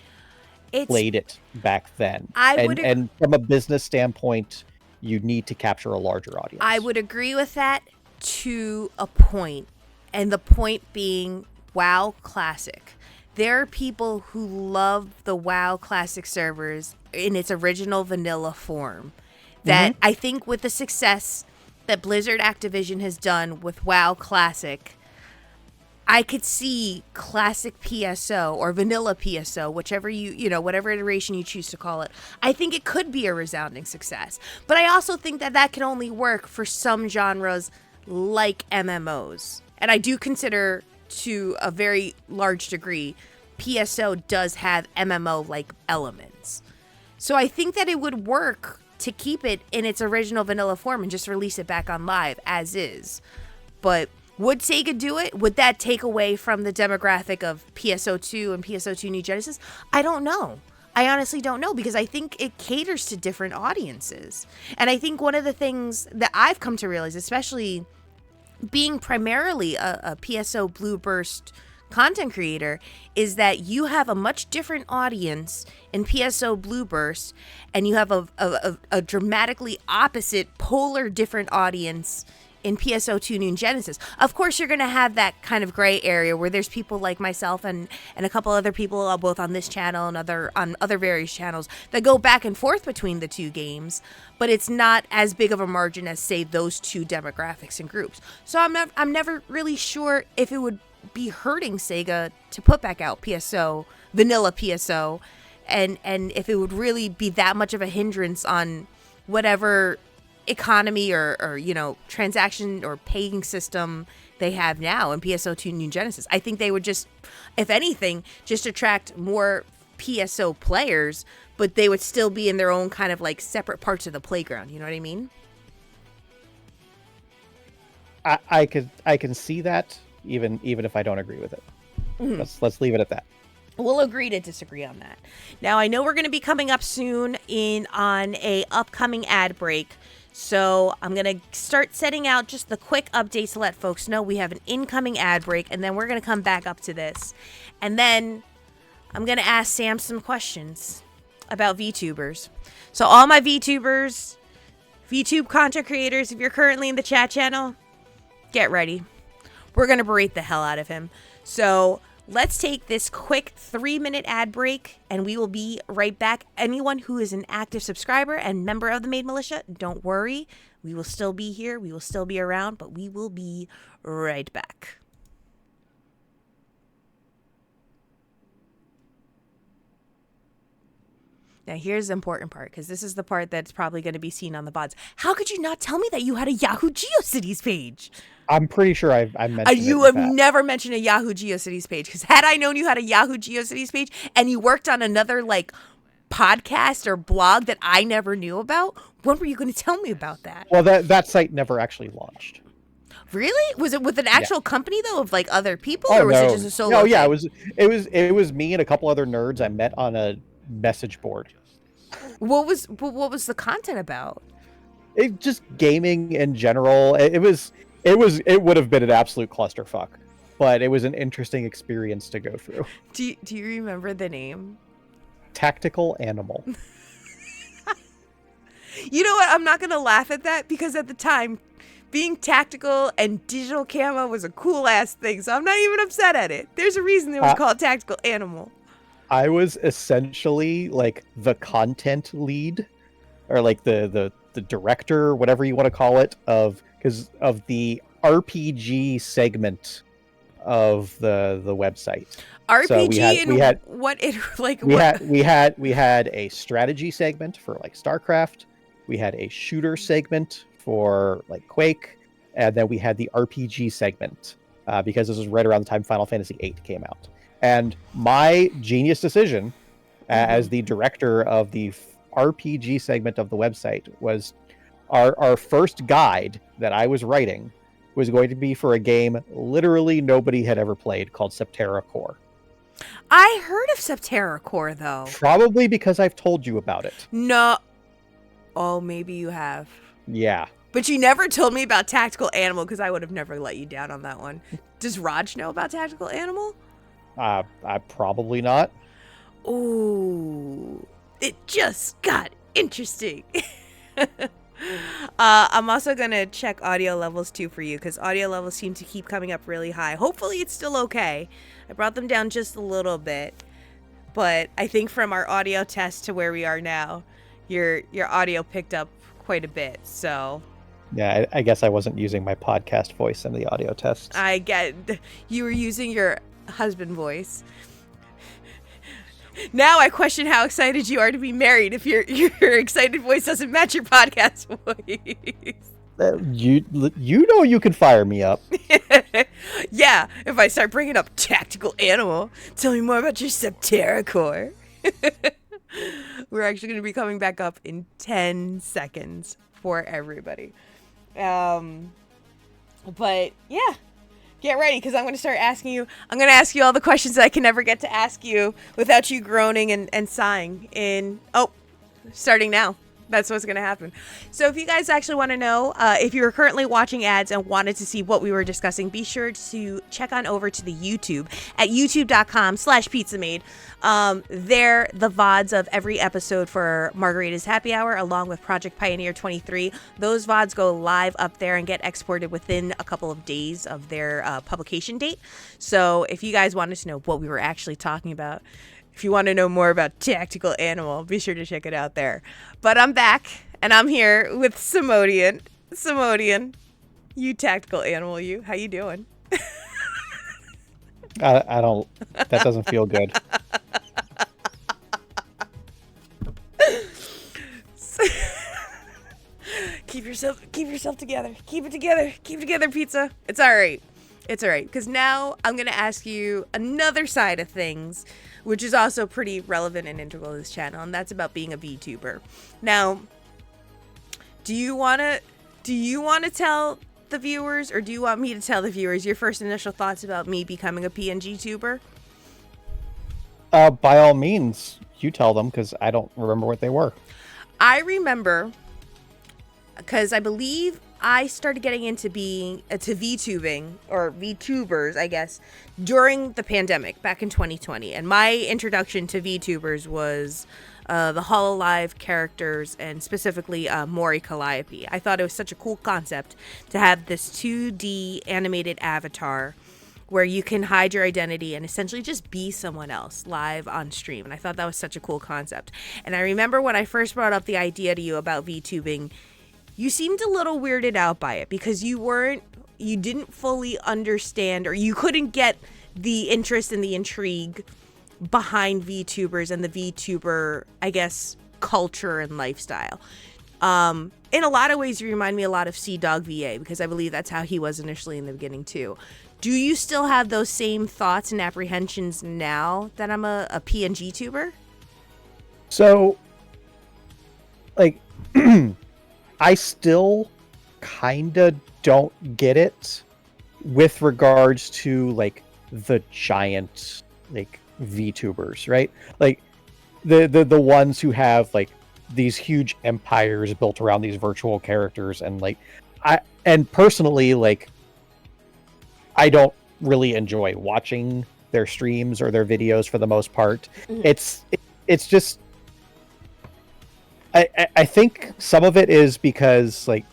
played it back then. And from a business standpoint, you need to capture a larger audience. I would agree with that to a point, and the point being WoW Classic. There are people who love the WoW Classic servers in its original vanilla form that I think with the success that Blizzard Activision has done with WoW Classic, I could see classic PSO or vanilla PSO, whichever whatever iteration you choose to call it. I think it could be a resounding success. But I also think that can only work for some genres like MMOs. And I do consider, to a very large degree, PSO does have MMO-like elements. So I think that it would work to keep it in its original vanilla form and just release it back on live as is. But would Sega do it? Would that take away from the demographic of PSO2 and PSO2 New Genesis? I don't know. I honestly don't know, because I think it caters to different audiences. And I think one of the things that I've come to realize, especially being primarily a PSO Blue Burst content creator, is that you have a much different audience in PSO Blue Burst, and you have a dramatically opposite, polar different audience in PSO2 New Genesis. Of course, you're going to have that kind of gray area where there's people like myself and a couple other people, both on this channel and on other various channels, that go back and forth between the two games, but it's not as big of a margin as, say, those two demographics and groups. So I'm never really sure if it would be hurting Sega to put back out PSO, vanilla PSO, and if it would really be that much of a hindrance on whatever economy or you know, transaction or paying system they have now in PSO2 New Genesis. I think they would just, if anything, just attract more PSO players, but they would still be in their own kind of like separate parts of the playground. You know what I mean? I can see that, even if I don't agree with it. Let's leave it at that. We'll agree to disagree on that. Now, I know we're going to be coming up soon on a upcoming ad break. So I'm going to start setting out just the quick updates to let folks know we have an incoming ad break, and then we're going to come back up to this. And then I'm going to ask Sam some questions about VTubers. So all my VTubers, VTube content creators, if you're currently in the chat channel, get ready. We're going to berate the hell out of him. So let's take this quick 3-minute ad break, and we will be right back. Anyone who is an active subscriber and member of the Maid Militia, don't worry. We will still be here. We will still be around, but we will be right back. Now, here's the important part, because this is the part that's probably going to be seen on the VODs. How could you not tell me that you had a Yahoo GeoCities page? I'm pretty sure I mentioned you have never mentioned a Yahoo GeoCities page, because had I known you had a Yahoo GeoCities page and you worked on another like podcast or blog that I never knew about, when were you going to tell me about that? Well, that site never actually launched. Really? Was it with an actual company though, of like other people, or was it just a solo? No, yeah, thing? it was me and a couple other nerds I met on a message board. What was the content about? It just gaming in general. It would have been an absolute clusterfuck, but it was an interesting experience to go through. Do you remember the name? Tactical Animal. You know what? I'm not gonna laugh at that, because at the time, being tactical and digital camo was a cool ass thing, so I'm not even upset at it. There's a reason it was called Tactical Animal. I was essentially like the content lead, or like the director, whatever you want to call it, of the RPG segment of the website. RPG, so we had a strategy segment for like StarCraft, we had a shooter segment for like Quake, and then we had the RPG segment because this was right around the time Final Fantasy VIII came out. And my genius decision as the director of the RPG segment of the website was our first guide that I was writing was going to be for a game literally nobody had ever played, called Septerra Core. I heard of Septerra Core, though. Probably because I've told you about it. No. Oh, maybe you have. Yeah. But you never told me about Tactical Animal, because I would have never let you down on that one. Does Raj know about Tactical Animal? Probably not. Ooh, it just got interesting. I'm also going to check audio levels too for you, because audio levels seem to keep coming up really high. Hopefully it's still okay. I brought them down just a little bit, but I think from our audio test to where we are now, your audio picked up quite a bit, so... Yeah, I guess I wasn't using my podcast voice in the audio test. I get... You were using your husband voice. Now I question how excited you are to be married if your excited voice doesn't match your podcast voice. You know you can fire me up. Yeah, if I start bringing up Tactical Animal, tell me more about your Septerra Core. We're actually going to be coming back up in 10 seconds for everybody. But yeah, get ready, because I'm going to start asking you. I'm going to ask you all the questions that I can never get to ask you without you groaning and sighing. Starting now. That's what's going to happen. So if you guys actually want to know, if you're currently watching ads and wanted to see what we were discussing, be sure to check on over to the YouTube at youtube.com/pizzamade. There, the VODs of every episode for Margarita's Happy Hour, along with Project Pioneer 23, those VODs go live up there and get exported within a couple of days of their publication date. So if you guys wanted to know what we were actually talking about, if you want to know more about Tactical Animal, be sure to check it out there. But I'm back, and I'm here with Samodean. Samodean, you Tactical Animal, you. How you doing? I don't. That doesn't feel good. Keep yourself together. Keep it together. Keep it together, pizza. It's all right. It's all right. Because now I'm going to ask you another side of things, which is also pretty relevant and integral to this channel, and that's about being a VTuber. Now, do you want to tell the viewers, or do you want me to tell the viewers your first initial thoughts about me becoming a PNG tuber? By all means, you tell them, because I don't remember what they were. I remember, because I believe I started getting into to VTubing, or VTubers, I guess, during the pandemic back in 2020. And my introduction to VTubers was the HoloLive characters, and specifically Mori Calliope. I thought it was such a cool concept to have this 2D animated avatar where you can hide your identity and essentially just be someone else live on stream. And I thought that was such a cool concept. And I remember when I first brought up the idea to you about VTubing, you seemed a little weirded out by it because you didn't fully understand, or you couldn't get the interest and the intrigue behind VTubers and the VTuber, I guess, culture and lifestyle. In a lot of ways, you remind me a lot of Sea-Dog VA, because I believe that's how he was initially in the beginning too. Do you still have those same thoughts and apprehensions now that I'm a PNG tuber? So, like, I still kind of don't get it with regards to, like, the giant, like, VTubers, right? Like, the ones who have, like, these huge empires built around these virtual characters, and, like, personally, like, I don't really enjoy watching their streams or their videos for the most part. Mm. It's just, I think some of it is because, like,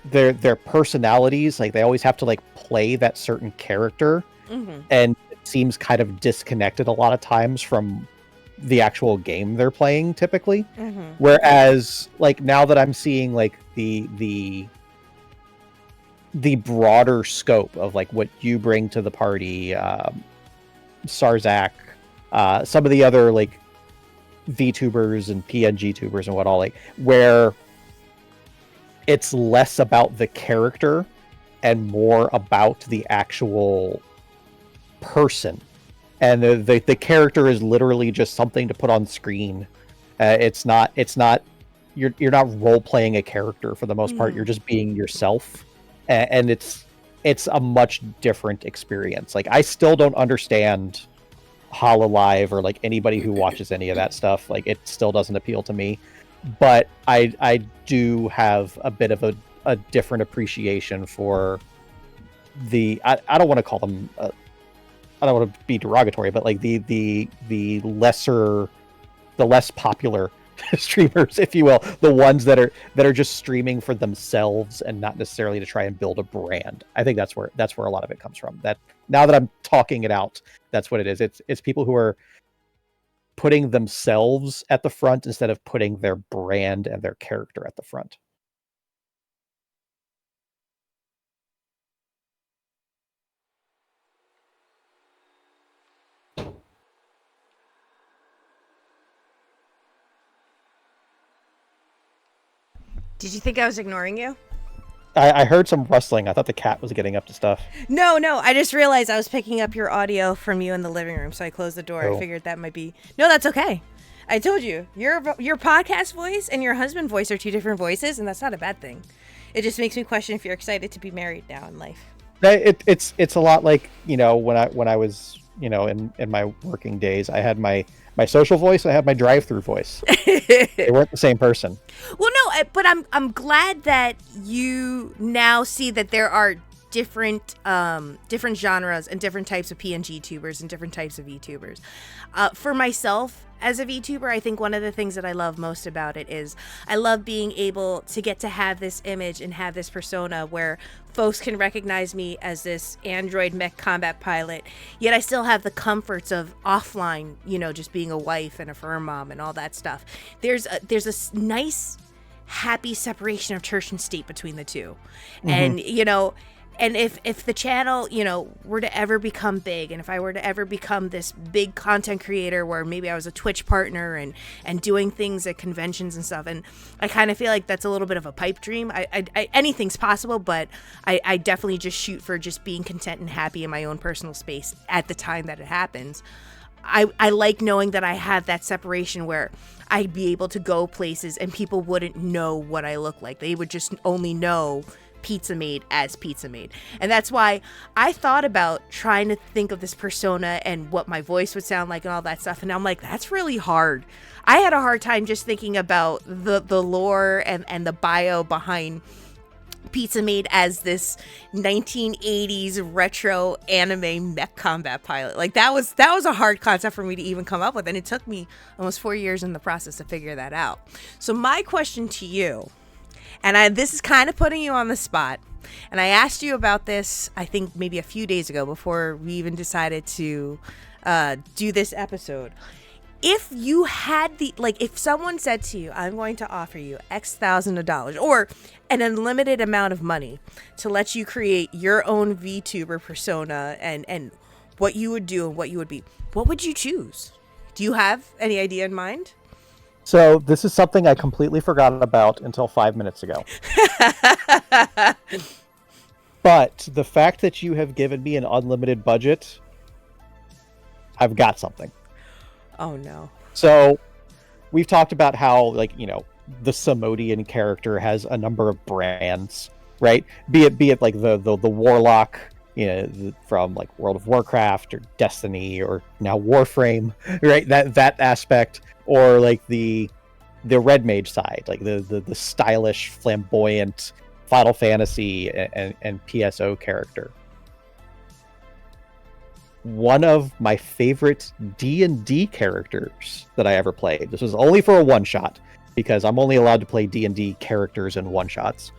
their personalities, like, they always have to, like, play that certain character, mm-hmm. and it seems kind of disconnected a lot of times from the actual game they're playing typically. Mm-hmm. Whereas, like, now that I'm seeing, like, the broader scope of, like, what you bring to the party, Sarzak, some of the other, like, VTubers and PNG tubers and what all, like, where it's less about the character and more about the actual person, and the character is literally just something to put on screen. It's not you're not role playing a character for the most part. You're just being yourself. And it's a much different experience. Like, I still don't understand HoloLive or, like, anybody who watches any of that stuff. Like, it still doesn't appeal to me. But I do have a bit of a different appreciation for I don't want to call them I don't want to be derogatory, but, like, the less popular streamers, if you will, the ones that are just streaming for themselves and not necessarily to try and build a brand. I think that's where a lot of it comes from. That, now that I'm talking it out, that's what it is. It's people who are putting themselves at the front instead of putting their brand and their character at the front. Did you think I was ignoring you? I heard some rustling. I thought the cat was getting up to stuff. No. I just realized I was picking up your audio from you in the living room, so I closed the door. Oh. I figured that might be... No, that's okay. I told you. Your podcast voice and your husband voice are two different voices, and that's not a bad thing. It just makes me question if you're excited to be married now in life. It's a lot like, you know, when I was in my working days. I had my social voice. I had my drive-through voice. They weren't the same person. Well, no, but I'm glad that you now see that there are different genres and different types of PNG tubers and different types of VTubers. For myself, as a VTuber, I think one of the things that I love most about it is I love being able to get to have this image and have this persona where folks can recognize me as this android mech combat pilot, yet I still have the comforts of offline, just being a wife and a fur mom and all that stuff. There's a nice, happy separation of church and state between the two. And, and if the channel, were to ever become big, and if I were to ever become this big content creator where maybe I was a Twitch partner and doing things at conventions and stuff, and I kind of feel like that's a little bit of a pipe dream. Anything's possible, but I definitely just shoot for just being content and happy in my own personal space at the time that it happens. I like knowing that I have that separation where I'd be able to go places and people wouldn't know what I look like. They would just only know Pizza Maid as Pizza Maid. And that's why I thought about trying to think of this persona and what my voice would sound like and all that stuff. And I'm like, that's really hard. I had a hard time just thinking about the lore and the bio behind Pizza Maid as this 1980s retro anime mech combat pilot. Like that was a hard concept for me to even come up with, and it took me almost 4 years in the process to figure that out. So my question to you, and this is kind of putting you on the spot, and I asked you about this I think maybe a few days ago before we even decided to do this episode. If you had if someone said to you, I'm going to offer you X thousands of dollars or an unlimited amount of money to let you create your own VTuber persona and what you would do and what you would be, what would you choose? Do you have any idea in mind? So this is something I completely forgot about until 5 minutes ago. But the fact that you have given me an unlimited budget, I've got something. Oh no. So we've talked about how the Samodean character has a number of brands, right? Be it like the warlock, from like World of Warcraft or Destiny or now Warframe, right? That aspect, or like the red mage side, like the stylish, flamboyant Final Fantasy and PSO character. One of my favorite D&D characters that I ever played. This was only for a one-shot because I'm only allowed to play D&D characters in one-shots.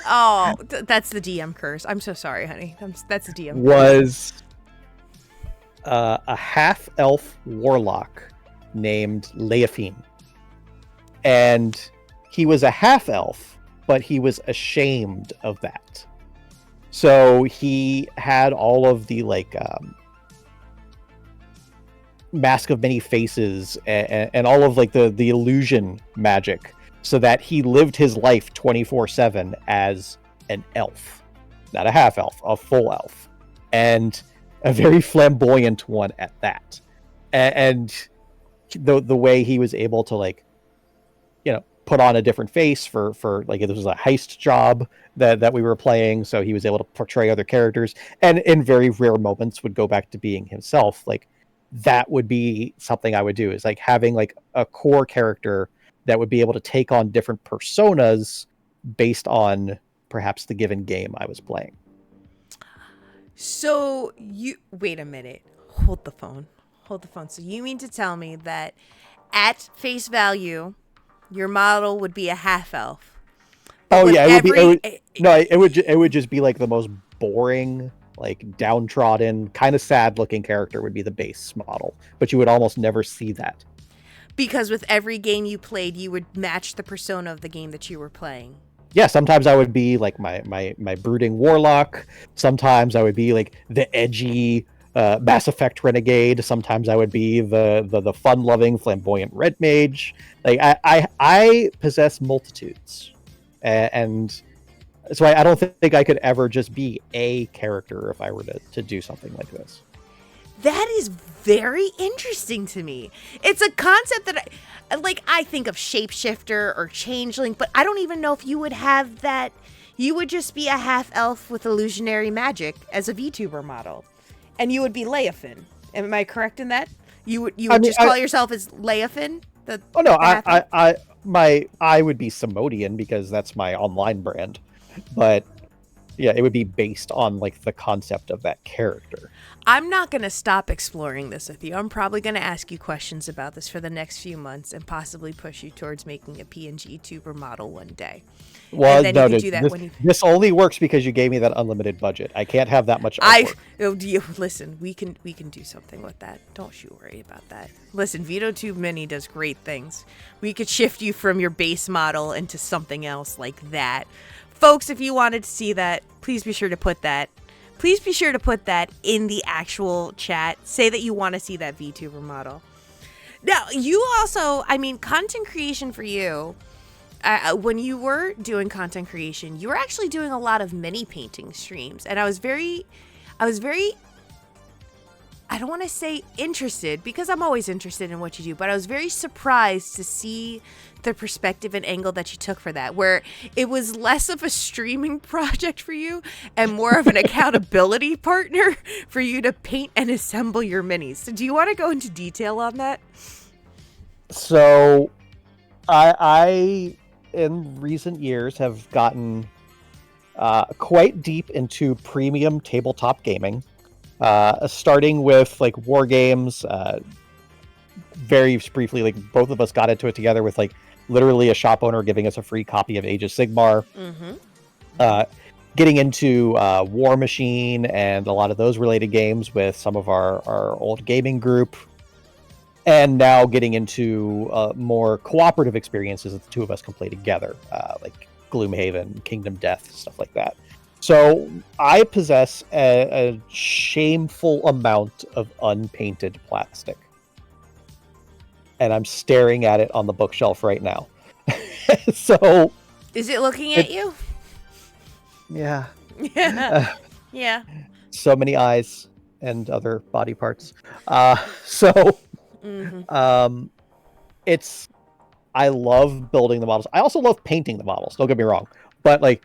Oh, that's the DM curse. I'm so sorry, honey. That's the DM was a half-elf warlock named Ephinea. And he was a half-elf, but he was ashamed of that. So he had all of the Mask of Many Faces and all of the illusion magic, so that he lived his life 24/7 as an elf, not a half elf, a full elf, and a very flamboyant one at that. And the way he was able to put on a different face for this was a heist job that we were playing, so he was able to portray other characters, and in very rare moments would go back to being himself. That would be something I would do, is having a core character that would be able to take on different personas based on perhaps the given game I was playing. So wait a minute. Hold the phone. So you mean to tell me that at face value, your model would be a half elf? Oh yeah, it would just be the most boring, downtrodden, kind of sad looking character would be the base model, but you would almost never see that. Because with every game you played, you would match the persona of the game that you were playing. Yeah, sometimes I would be my brooding warlock. Sometimes I would be the edgy Mass Effect renegade. Sometimes I would be the fun-loving, flamboyant red mage. I possess multitudes, and so I don't think I could ever just be a character if I were to do something like this. That is very interesting to me. It's a concept that I think of shapeshifter or changeling, but I don't even know if you would have that. You would just be a half elf with illusionary magic as a VTuber model, and you would be Ephinea. Am I correct in that? You would I mean, just call yourself as Leofin? oh no, The halfling? I would be Samodean because that's my online brand, but yeah, it would be based on like the concept of that character. I'm not going to stop exploring this with you. I'm probably going to ask you questions about this for the next few months and possibly push you towards making a PNG tuber model one day. And Well, then you no, could do that this when you. this only works because you gave me that unlimited budget. I can't have that much I artwork. you listen. We can do something with that. Don't you worry about that. Listen, VitoTube Mini does great things. We could shift you from your base model into something else like that, folks. If you wanted to see that, please be sure to put that. Please be sure to put that in the actual chat. Say that you want to see that VTuber model. Now, you also, I mean, content creation for you. When you were doing content creation, you were actually doing a lot of mini painting streams, and I was very, I don't want to say interested because I'm always interested in what you do, but I was very surprised to see the perspective and angle that you took for that, where it was less of a streaming project for you and more of an accountability partner for you to paint and assemble your minis. So do you want to go into detail on that? So, I in recent years have gotten quite deep into premium tabletop gaming, starting with like war games. Very briefly, like both of us got into it together with like literally a shop owner giving us a free copy of Age of Sigmar. Getting into War Machine and a lot of those related games with some of our old gaming group. And now getting into more cooperative experiences that the two of us can play together, like Gloomhaven, Kingdom Death, stuff like that. So I possess a shameful amount of unpainted plastic. And I'm staring at it on the bookshelf right now. So... Is it looking at you? Yeah. Yeah. Yeah. So many eyes and other body parts. So... it's I love building the models. I also love painting the models, don't get me wrong, but like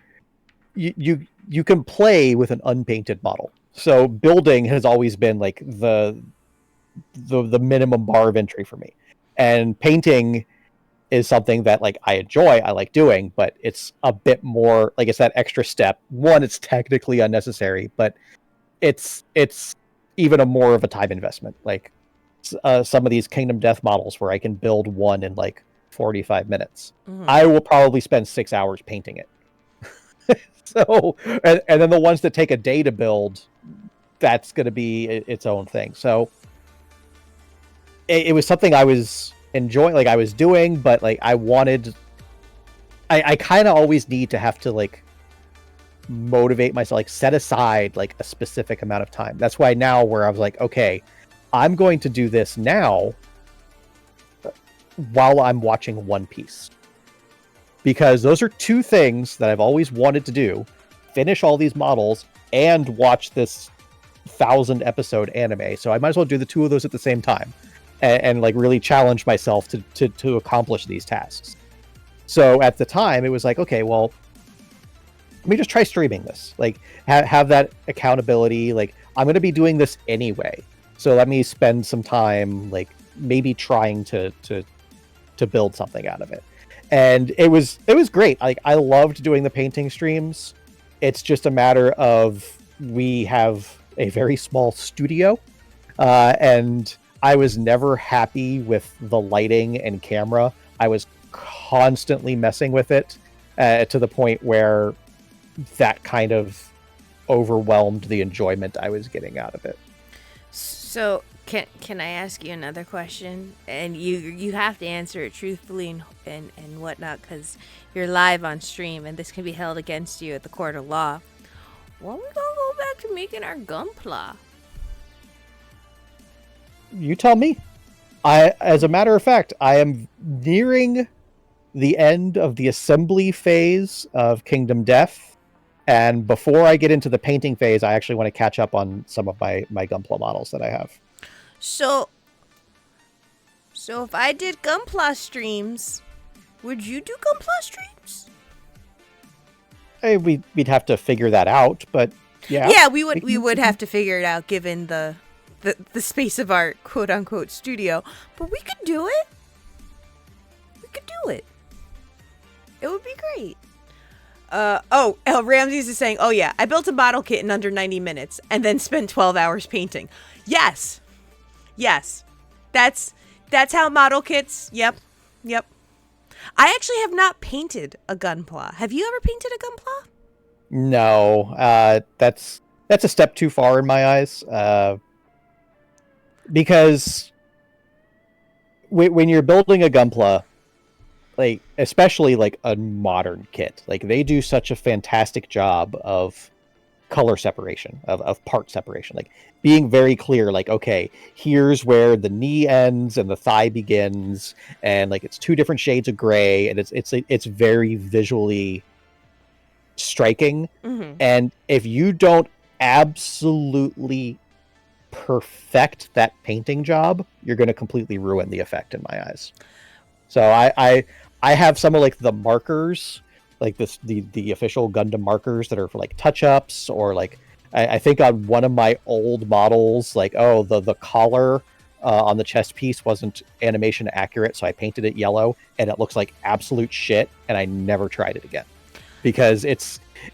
you can play with an unpainted model. So building has always been like the minimum bar of entry for me, and painting is something that like I enjoy, I like doing, but it's a bit more like it's that extra step. One, it's technically unnecessary, but it's even a more of a time investment. Like some of these Kingdom Death models where I can build one in like 45 minutes. I will probably spend 6 hours painting it. So, and then the ones that take a day to build, that's going to be its own thing. So it was something I was enjoying, like I was doing, but like I kind of always need to have to like motivate myself, like set aside like a specific amount of time. That's why now where I was like, okay, I'm going to do this now while I'm watching One Piece. Because those are two things that I've always wanted to do. Finish all these models and watch this 1,000 episode anime. So I might as well do the two of those at the same time. And like really challenge myself to accomplish these tasks. So at the time, it was like, okay, well, let me just try streaming this. Like have that accountability. Like I'm going to be doing this anyway. So let me spend some time, like maybe trying to build something out of it. And it was great. Like I loved doing the painting streams. It's just a matter of we have a very small studio, and I was never happy with the lighting and camera. I was constantly messing with it to the point where that kind of overwhelmed the enjoyment I was getting out of it. So can I ask you another question? And you have to answer it truthfully and whatnot, because you're live on stream and this can be held against you at the court of law. When we gonna go back to making our gunpla? You tell me. As a matter of fact, I am nearing the end of the assembly phase of Kingdom Death. And before I get into the painting phase, I actually want to catch up on some of my Gunpla models that I have. So if I did Gunpla streams, would you do Gunpla streams? Hey, we'd have to figure that out, but yeah. Yeah, we would have to figure it out given the the space of our quote unquote studio, but we could do it. We could do it. It would be great. Ramses is saying, oh yeah, I built a model kit in under 90 minutes and then spent 12 hours painting. Yes. That's how model kits. Yep. I actually have not painted a gunpla. Have you ever painted a gunpla? No, that's a step too far in my eyes. Because when you're building a gunpla, like especially like a modern kit, like they do such a fantastic job of color separation, of part separation, like being very clear, like, okay, here's where the knee ends and the thigh begins, and like it's two different shades of gray, and it's very visually striking. Mm-hmm. And if you don't absolutely perfect that painting job, you're going to completely ruin the effect in my eyes. So I have some of like the markers, like the official Gundam markers that are for like touch-ups, or like I think on one of my old models, like, oh, the collar on the chest piece wasn't animation accurate, so I painted it yellow, and it looks like absolute shit, and I never tried it again. Because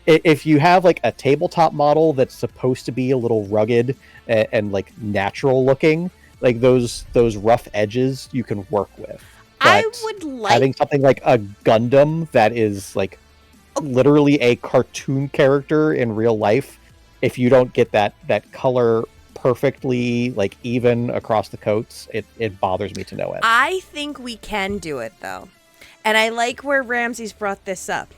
if you have like a tabletop model that's supposed to be a little rugged and like natural looking, like those rough edges you can work with. But I would like having something like a Gundam that is like literally a cartoon character in real life, if you don't get that color perfectly like even across the coats, it bothers me to no end. I think we can do it though. And I like where Ramses brought this up.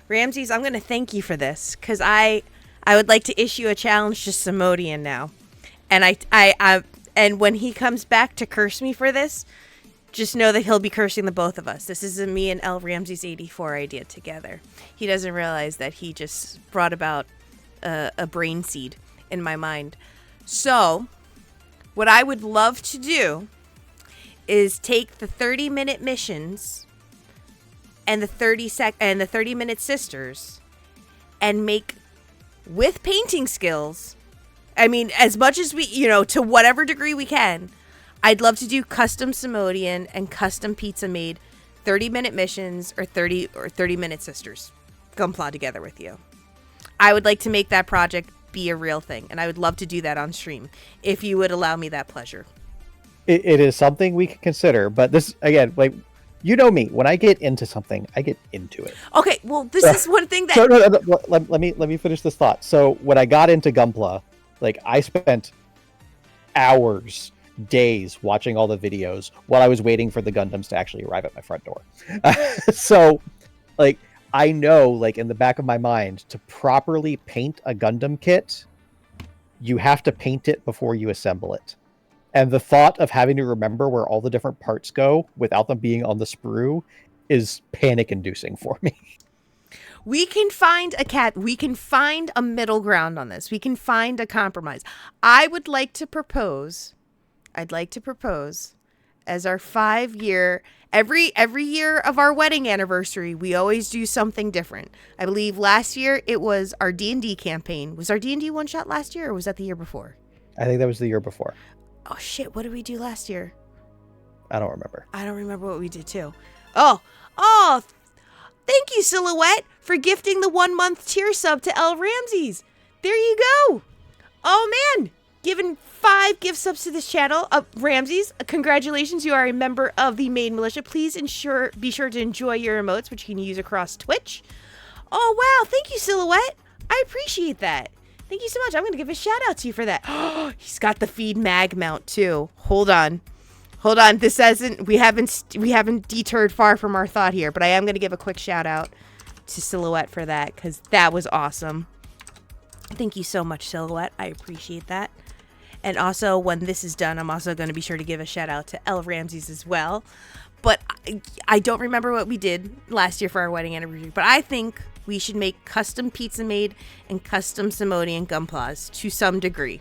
Ramses, I'm going to thank you for this, because I would like to issue a challenge to Samodean now. And and when he comes back to curse me for this, just know that he'll be cursing the both of us. This is a me and L Ramses 84 idea together. He doesn't realize that he just brought about a brain seed in my mind. So, what I would love to do is take the 30-minute missions and the 30-minute sisters and make, with painting skills, I mean, as much as we, to whatever degree we can, I'd love to do custom Samodean and custom pizza made 30-minute missions or 30-minute sisters gunpla together with you. I would like to make that project be a real thing, and I would love to do that on stream if you would allow me that pleasure. It is something we can consider, but this, again, like, you know me, when I get into something, I get into it. Okay, well, this is one thing that... So, no, let me finish this thought. So when I got into Gunpla, like, I spent hours, days watching all the videos while I was waiting for the Gundams to actually arrive at my front door. So, like, I know, like, in the back of my mind, to properly paint a Gundam kit, you have to paint it before you assemble it. And the thought of having to remember where all the different parts go without them being on the sprue is panic-inducing for me. We can find a middle ground on this. We can find a compromise. I'd like to propose as our 5-year, every year of our wedding anniversary, we always do something different. I believe last year it was our D&D campaign. Was our D&D one shot last year, or was that the year before? I think that was the year before. Oh shit, what did we do last year? I don't remember. I don't remember what we did too. Oh, thank you, Silhouette, for gifting the 1-month tier sub to L Ramses. There you go. Oh man, giving 5 gift subs to this channel. Ramses, congratulations, you are a member of the main militia. Please be sure to enjoy your emotes, which you can use across Twitch. Oh wow, thank you, Silhouette. I appreciate that. Thank you so much. I'm going to give a shout out to you for that. Oh, he's got the feed mag mount too. Hold on. This hasn't, we haven't deterred far from our thought here, but I am going to give a quick shout out to Silhouette for that, because that was awesome. Thank you so much, Silhouette. I appreciate that. And also, when this is done, I'm also going to be sure to give a shout out to L Ramses as well. But I don't remember what we did last year for our wedding anniversary, but I think we should make custom pizza made and custom Samodean gunplas to some degree.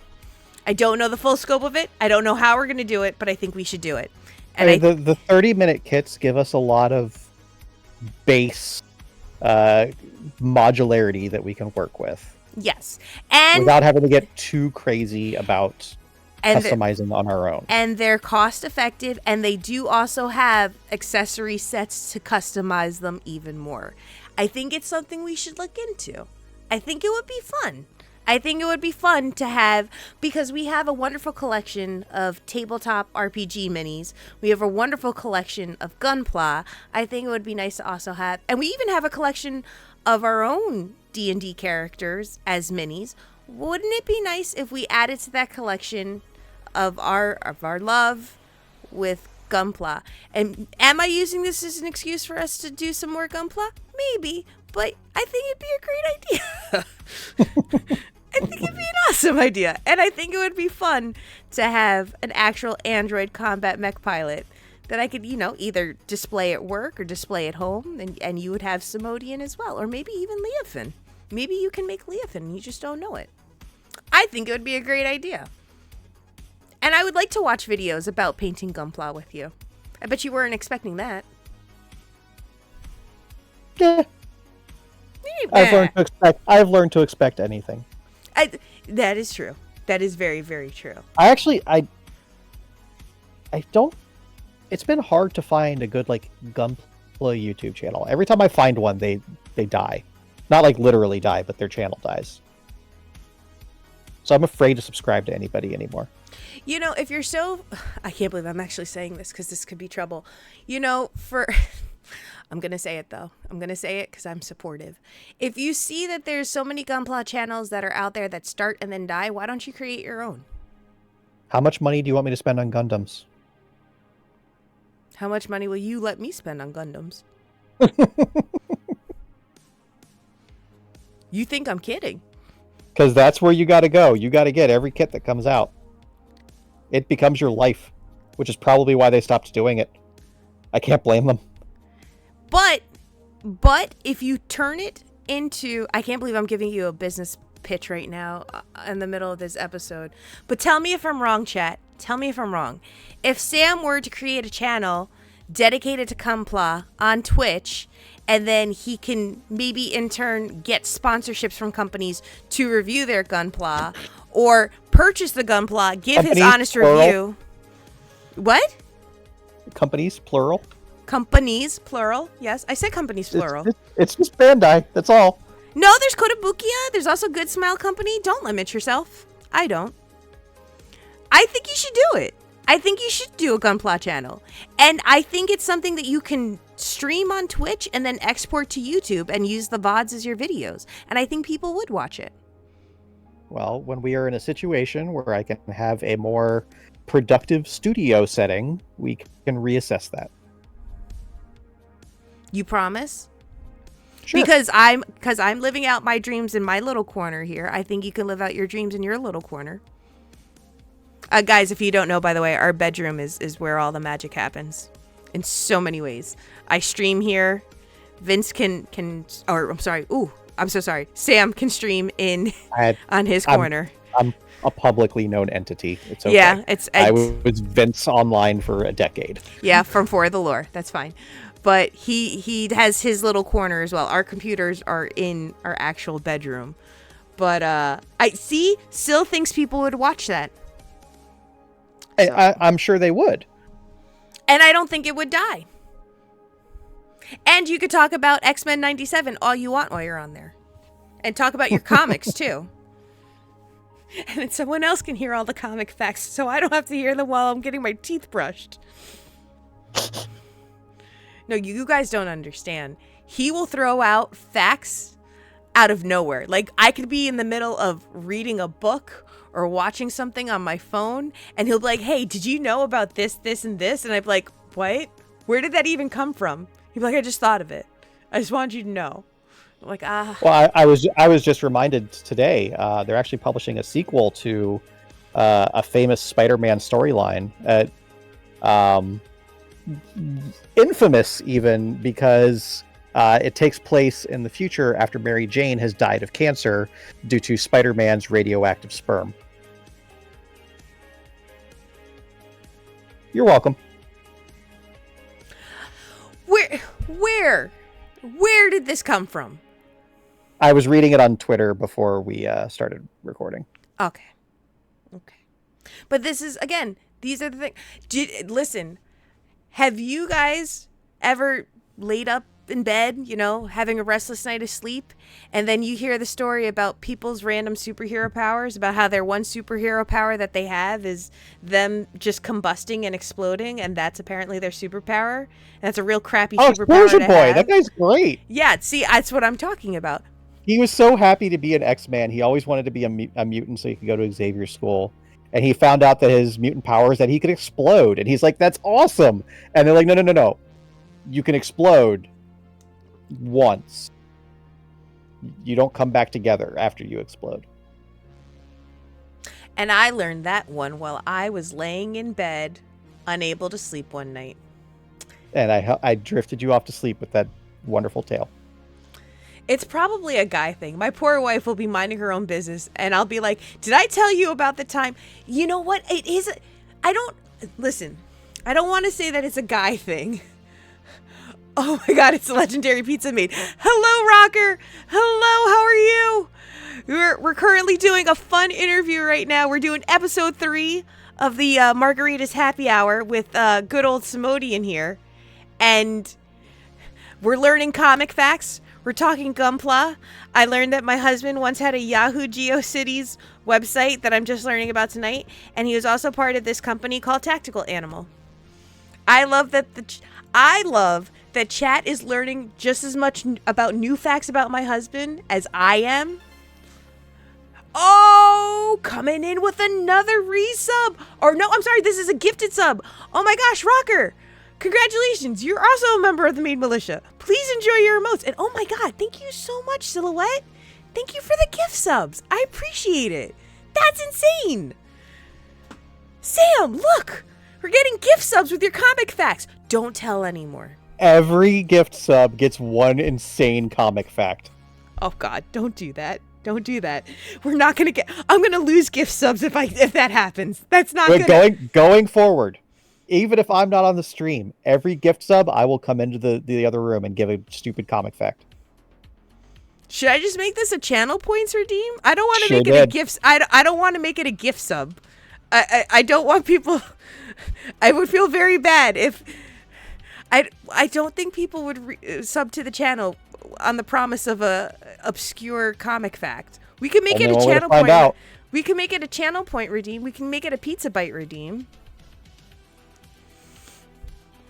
I don't know the full scope of it. I don't know how we're going to do it, but I think we should do it. And the 30-minute kits give us a lot of base modularity that we can work with. Yes. And without having to get too crazy about And customizing on our own. and they're cost effective, and they do also have accessory sets to customize them even more. I think it's something we should look into. I think it would be fun. I think it would be fun to have, because we have a wonderful collection of tabletop RPG minis. We have a wonderful collection of Gunpla. I think it would be nice to also have, and we even have a collection of our own D&D characters as minis. Wouldn't it be nice if we added to that collection of our love with Gunpla? And am I using this as an excuse for us to do some more Gunpla? Maybe, but I think it'd be a great idea. I think it'd be an awesome idea, and I think it would be fun to have an actual android combat mech pilot that I could, either display at work or display at home, and you would have Samodean as well, or maybe even Leofin. Maybe you can make Leofin and you just don't know it. I think it would be a great idea. And I would like to watch videos about painting Gunpla with you. I bet you weren't expecting that. Yeah. I've learned to expect anything. That is true. That is very, very true. I don't. It's been hard to find a good Gunpla YouTube channel. Every time I find one, they die. Not literally die, but their channel dies. So I'm afraid to subscribe to anybody anymore. If you're I can't believe I'm actually saying this because this could be trouble. I'm going to say it, though. I'm going to say it because I'm supportive. If you see that there's so many Gunpla channels that are out there that start and then die, why don't you create your own? How much money do you want me to spend on Gundams? How much money will you let me spend on Gundams? You think I'm kidding? Because that's where you got to go. You got to get every kit that comes out. It becomes your life, which is probably why they stopped doing it. I can't blame them. But if you turn it into, I can't believe I'm giving you a business pitch right now in the middle of this episode. But tell me if I'm wrong, chat. Tell me if I'm wrong. If Sam were to create a channel dedicated to Gunpla on Twitch, and then he can maybe in turn get sponsorships from companies to review their Gunpla or purchase the Gunpla, give his honest review. What? Companies, plural. Companies, plural. Yes, I said companies, plural. It's just Bandai. That's all. No, there's Kotobukiya. There's also Good Smile Company. Don't limit yourself. I don't. I think you should do it. I think you should do a Gunpla channel. And I think it's something that you can stream on Twitch and then export to YouTube and use the VODs as your videos. And I think people would watch it. Well, when we are in a situation where I can have a more productive studio setting, we can reassess that. You promise? Sure. Because I'm living out my dreams in my little corner here. I think you can live out your dreams in your little corner. Guys, if you don't know, by the way, our bedroom is where all the magic happens in so many ways. I stream here. Vince can or I'm sorry. Ooh, I'm so sorry. Sam can stream in on his corner. I'm a publicly known entity. It's okay. Yeah, I was Vince online for a decade. Yeah, from For the Lore. That's fine. But he has his little corner as well. Our computers are in our actual bedroom. But I see, still thinks people would watch that. I'm sure they would. And I don't think it would die. And you could talk about X-Men 97 all you want while you're on there. And talk about your comics, too. And then someone else can hear all the comic facts, so I don't have to hear them while I'm getting my teeth brushed. No, you guys don't understand. He will throw out facts out of nowhere. Like, I could be in the middle of reading a book or watching something on my phone, and he'll be like, hey, did you know about this, this, and this? And I'm like, what? Where did that even come from? He'd be like, I just thought of it. I just wanted you to know. I'm like, Well, I was just reminded today, they're actually publishing a sequel to a famous Spider-Man storyline. Infamous, even, because it takes place in the future after Mary Jane has died of cancer due to Spider-Man's radioactive sperm. You're welcome. Where did this come from? I was reading it on Twitter before we started recording. Okay. But this is, again, these are the things. Listen, have you guys ever laid up in bed, having a restless night of sleep, and then you hear the story about people's random superhero powers, about how their one superhero power that they have is them just combusting and exploding, and that's apparently their superpower? And that's a real crappy superpower Explosion to Boy, have. that guy's great. Yeah, see, that's what I'm talking about. He was so happy to be an X-Man. He always wanted to be a mutant so he could go to Xavier's school. And he found out that his mutant power is that he could explode. And he's like, that's awesome. And they're like, no. You can explode once. You don't come back together after you explode. And I learned that one while I was laying in bed, unable to sleep one night. And I drifted you off to sleep with that wonderful tale. It's probably a guy thing. My poor wife will be minding her own business, and I'll be like, did I tell you about the time? You know what? It is. I don't want to say that it's a guy thing. Oh my God, it's a legendary pizza maid. Hello, Rocker. Hello, how are you? We're currently doing a fun interview right now. We're doing episode 3 of the Margarita's Happy Hour with good old Samodean here. And we're learning comic facts. We're talking Gunpla. I learned that my husband once had a Yahoo GeoCities website that I'm just learning about tonight. And he was also part of this company called Tactical Animal. I love that chat is learning just as much about new facts about my husband as I am. Oh, coming in with another resub. Or no, I'm sorry, this is a gifted sub. Oh my gosh, Rocker. Congratulations, you're also a member of the Maid Militia. Please enjoy your emotes. And oh my God, thank you so much, Silhouette. Thank you for the gift subs. I appreciate it. That's insane. Sam, look. We're getting gift subs with your comic facts. Don't tell anymore. Every gift sub gets one insane comic fact. Oh God, don't do that. Don't do that. We're not going to get... I'm going to lose gift subs if that happens. That's not good. Going forward, even if I'm not on the stream, every gift sub, I will come into the other room and give a stupid comic fact. Should I just make this a channel points redeem? I don't want to make it a gift... I don't want to make it a gift sub. I don't want people... I would feel very bad if... I don't think people would sub to the channel on the promise of a obscure comic fact. We can make it a channel point. We can make it a channel point redeem. We can make it a pizza bite redeem.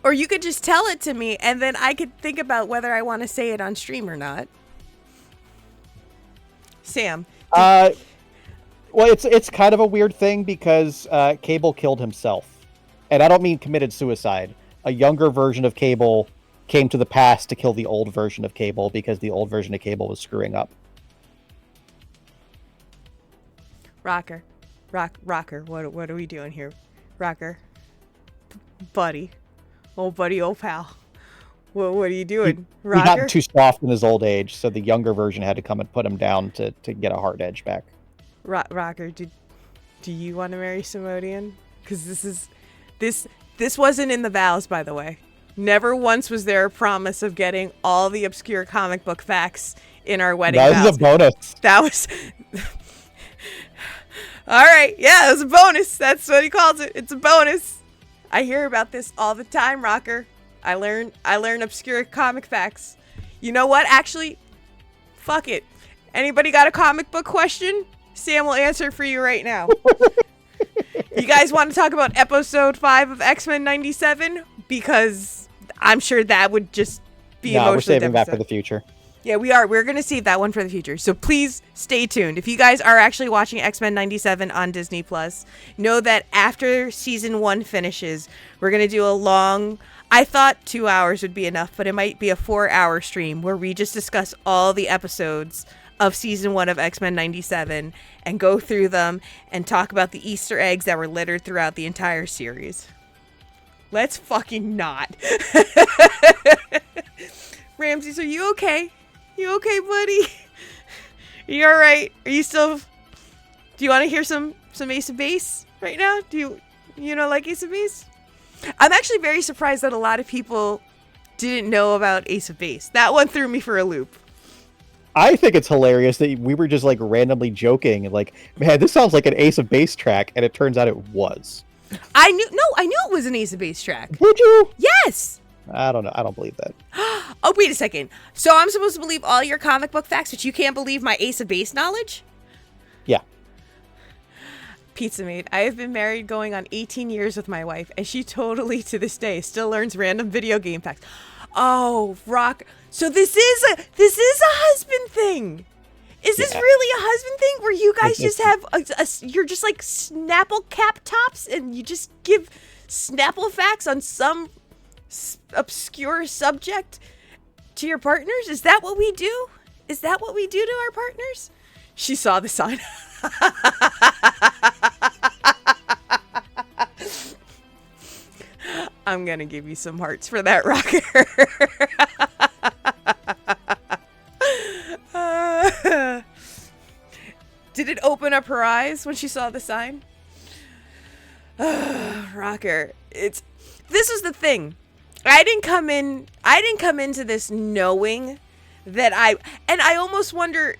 Or you could just tell it to me, and then I could think about whether I want to say it on stream or not. Sam. Well, it's kind of a weird thing because Cable killed himself. And I don't mean committed suicide. A younger version of Cable came to the past to kill the old version of Cable because the old version of Cable was screwing up. Rocker, what are we doing here? Rocker, buddy, old pal, what are you doing? He got too soft in his old age, so the younger version had to come and put him down to get a hard edge back. Rocker, do you want to marry Samodean? Because this wasn't in the vows, by the way. Never once was there a promise of getting all the obscure comic book facts in our wedding vows. That was a bonus. That was... All right. Yeah, it was a bonus. That's what he calls it. It's a bonus. I hear about this all the time, Rocker. I learn obscure comic facts. You know what? Actually, fuck it. Anybody got a comic book question? Sam will answer for you right now. You guys want to talk about episode 5 of X-Men 97? Because I'm sure that would just be emotionally we're saving devastating. that for the future. Yeah, we are. We're going to save that one for the future. So please stay tuned. If you guys are actually watching X-Men 97 on Disney+, know that after season 1 finishes, we're going to do a long... I thought 2 hours would be enough, but it might be a 4-hour stream where we just discuss all the episodes of season 1 of X-Men 97 and go through them and talk about the Easter eggs that were littered throughout the entire series. Let's fucking not. Ramses, are you okay? You okay, buddy? Are you all right? Are you still... Do you want to hear some Ace of Base right now? Do you know like Ace of Base? I'm actually very surprised that a lot of people didn't know about Ace of Base. That one threw me for a loop. I think it's hilarious that we were just like randomly joking and like, man, this sounds like an Ace of Base track, and it turns out it was. I knew it was an Ace of Base track. Did you? Yes. I don't know. I don't believe that. Oh, wait a second. So I'm supposed to believe all your comic book facts, but you can't believe my Ace of Base knowledge? Yeah. Pizza Mate, I have been married going on 18 years with my wife, and she totally, to this day, still learns random video game facts. Oh, rock. So this is a husband thing. Is this really a husband thing where you guys just have you're just like Snapple cap tops and you just give Snapple facts on some obscure subject to your partners? Is that what we do? Is that what we do to our partners? She saw the sign. I'm gonna give you some hearts for that, Rocker. Did it open up her eyes when she saw the sign? Rocker, this is the thing. I didn't come into this knowing that I almost wonder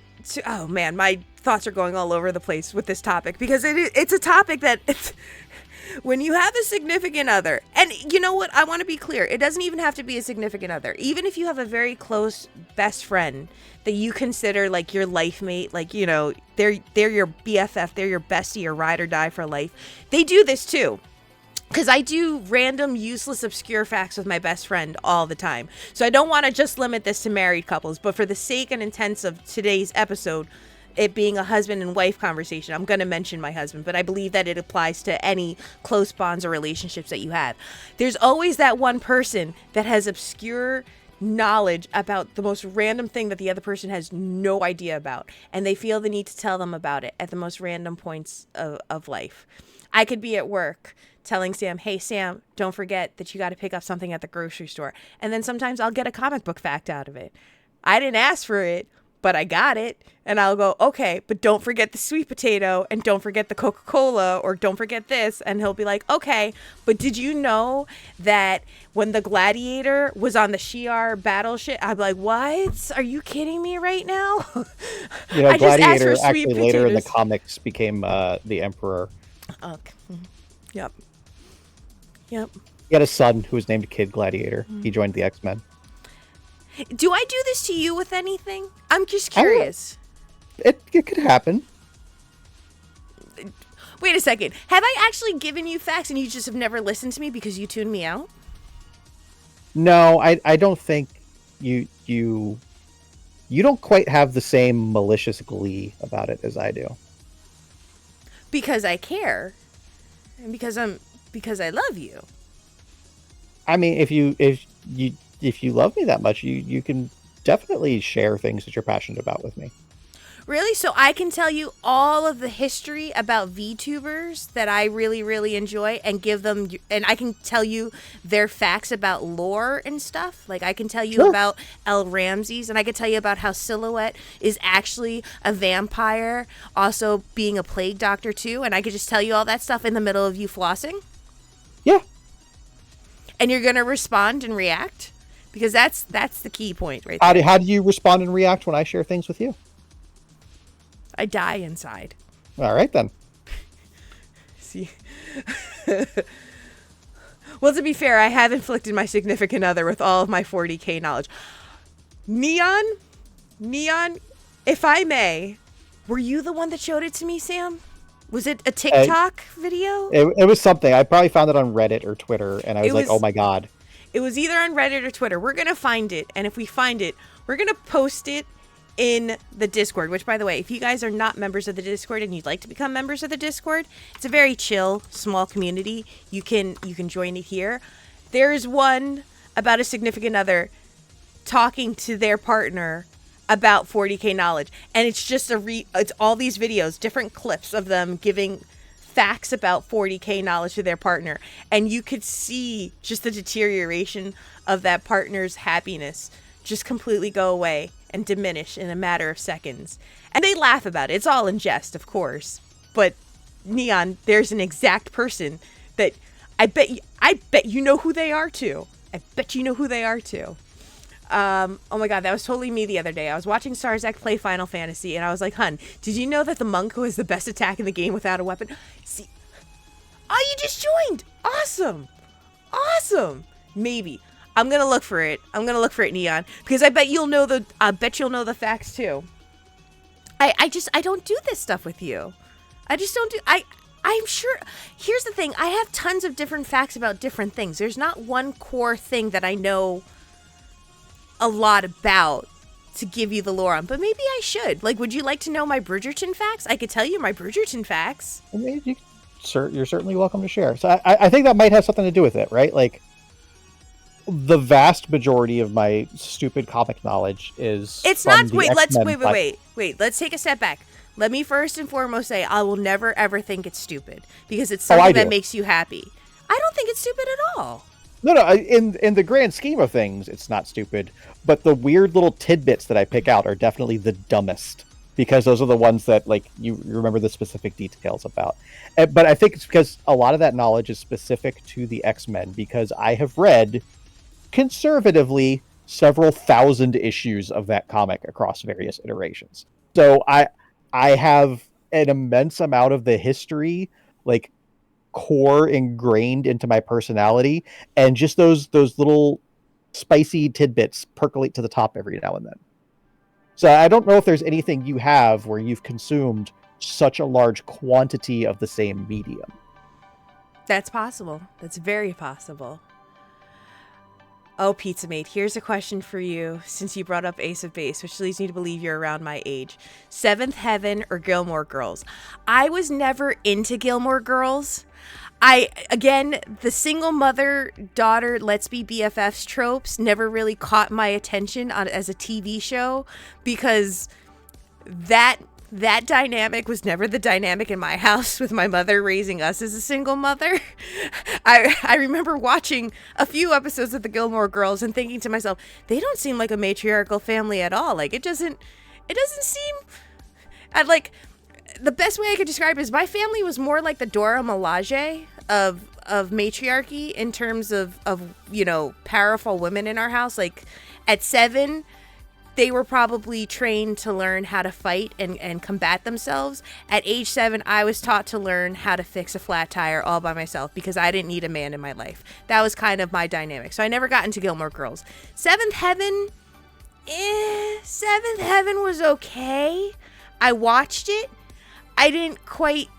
oh man, my thoughts are going all over the place with this topic because it's a topic that when you have a significant other, and you know what, I want to be clear, it doesn't even have to be a significant other. Even if you have a very close best friend that you consider like your life mate, like, you know, they're your BFF, they're your bestie, your ride or die for life. They do this too. Because I do random, useless, obscure facts with my best friend all the time. So I don't want to just limit this to married couples, but for the sake and intents of today's episode, it being a husband and wife conversation, I'm going to mention my husband, but I believe that it applies to any close bonds or relationships that you have. There's always that one person that has obscure knowledge about the most random thing that the other person has no idea about, and they feel the need to tell them about it at the most random points of life. I could be at work telling Sam, hey, Sam, don't forget that you got to pick up something at the grocery store. And then sometimes I'll get a comic book fact out of it. I didn't ask for it, but I got it. And I'll go, okay, but don't forget the sweet potato and don't forget the Coca-Cola or don't forget this. And he'll be like, okay, but did you know that when the Gladiator was on the Shi'ar battleship? I'm like, what? Are you kidding me right now? You know, I just asked for Gladiator sweet actually later in the potatoes. comics became the Emperor. Okay. Yep. Yep. He had a son who was named Kid Gladiator. He joined the X-Men. Do I do this to you with anything? I'm just curious. It could happen. Wait a second. Have I actually given you facts and you just have never listened to me because you tuned me out? No, I don't think you don't quite have the same malicious glee about it as I do. Because I care. And because I love you. I mean, if you love me that much, you can definitely share things that you're passionate about with me. Really? So I can tell you all of the history about VTubers that I really, really enjoy and give them, and I can tell you their facts about lore and stuff. Like I can tell you about El Ramses, and I can tell you about how Silhouette is actually a vampire, also being a plague doctor too, and I could just tell you all that stuff in the middle of you flossing. Yeah. And you're going to respond and react? Because that's the key point right there. How do you respond and react when I share things with you? I die inside. All right, then. See? Well, to be fair, I have inflicted my significant other with all of my 40K knowledge. Neon, if I may, were you the one that showed it to me, Sam? Was it a TikTok video? It was something. I probably found it on Reddit or Twitter, and I was like, oh my God. It was either on Reddit or Twitter. We're going to find it, and if we find it, we're going to post it in the Discord, which, by the way, if you guys are not members of the Discord and you'd like to become members of the Discord, it's a very chill, small community. You can join it here. There is one about a significant other talking to their partner about 40K knowledge, and it's just it's all these videos, different clips of them giving facts about 40K knowledge to their partner, and you could see just the deterioration of that partner's happiness just completely go away and diminish in a matter of seconds. And they laugh about it. It's all in jest, of course. But Neon, there's an exact person that I bet you know who they are too. I bet you know who they are too. Oh my god, that was totally me the other day. I was watching Starzak play Final Fantasy, and I was like, "Hun, did you know that the monk was the best attack in the game without a weapon?" See, oh, you just joined. Awesome, awesome. Maybe I'm gonna look for it. I'm gonna look for it, Neon, because I bet you'll know the. I bet you'll know the facts too. I don't do this stuff with you. I just don't do. I'm sure. Here's the thing. I have tons of different facts about different things. There's not one core thing that I know a lot about to give you the lore on, but maybe I should. Like, would you like to know my Bridgerton facts? I could tell you my Bridgerton facts. I mean, you're certainly welcome to share. So I think that might have something to do with it, right? Like, the vast majority of my stupid comic knowledge is It's from not. the Wait. X-Men. Wait. Let's take a step back. Let me first and foremost say I will never ever think it's stupid because it's something that makes you happy. I don't think it's stupid at all. No. In the grand scheme of things, it's not stupid. But the weird little tidbits that I pick out are definitely the dumbest because those are the ones that like you remember the specific details about. But I think it's because a lot of that knowledge is specific to the X-Men because I have read conservatively several thousand issues of that comic across various iterations. So I have an immense amount of the history like core ingrained into my personality, and just those little spicy tidbits percolate to the top every now and then. So I don't know if there's anything you have where you've consumed such a large quantity of the same medium. That's possible. That's very possible. Oh, Pizza Mate, here's a question for you since you brought up Ace of Base, which leads me to believe you're around my age. Seventh Heaven or Gilmore Girls? I was never into Gilmore Girls. The single mother daughter let's be BFFs tropes never really caught my attention as a TV show because that dynamic was never the dynamic in my house with my mother raising us as a single mother. I remember watching a few episodes of the Gilmore Girls and thinking to myself, they don't seem like a matriarchal family at all. Like it doesn't seem like the best way I could describe it is my family was more like the Dora Milaje of matriarchy in terms of powerful women in our house. Like at 7, they were probably trained to learn how to fight and combat themselves. At age 7, I was taught to learn how to fix a flat tire all by myself because I didn't need a man in my life. That was kind of my dynamic. So I never got into Gilmore Girls. Seventh Heaven was okay. I watched it. I didn't quite...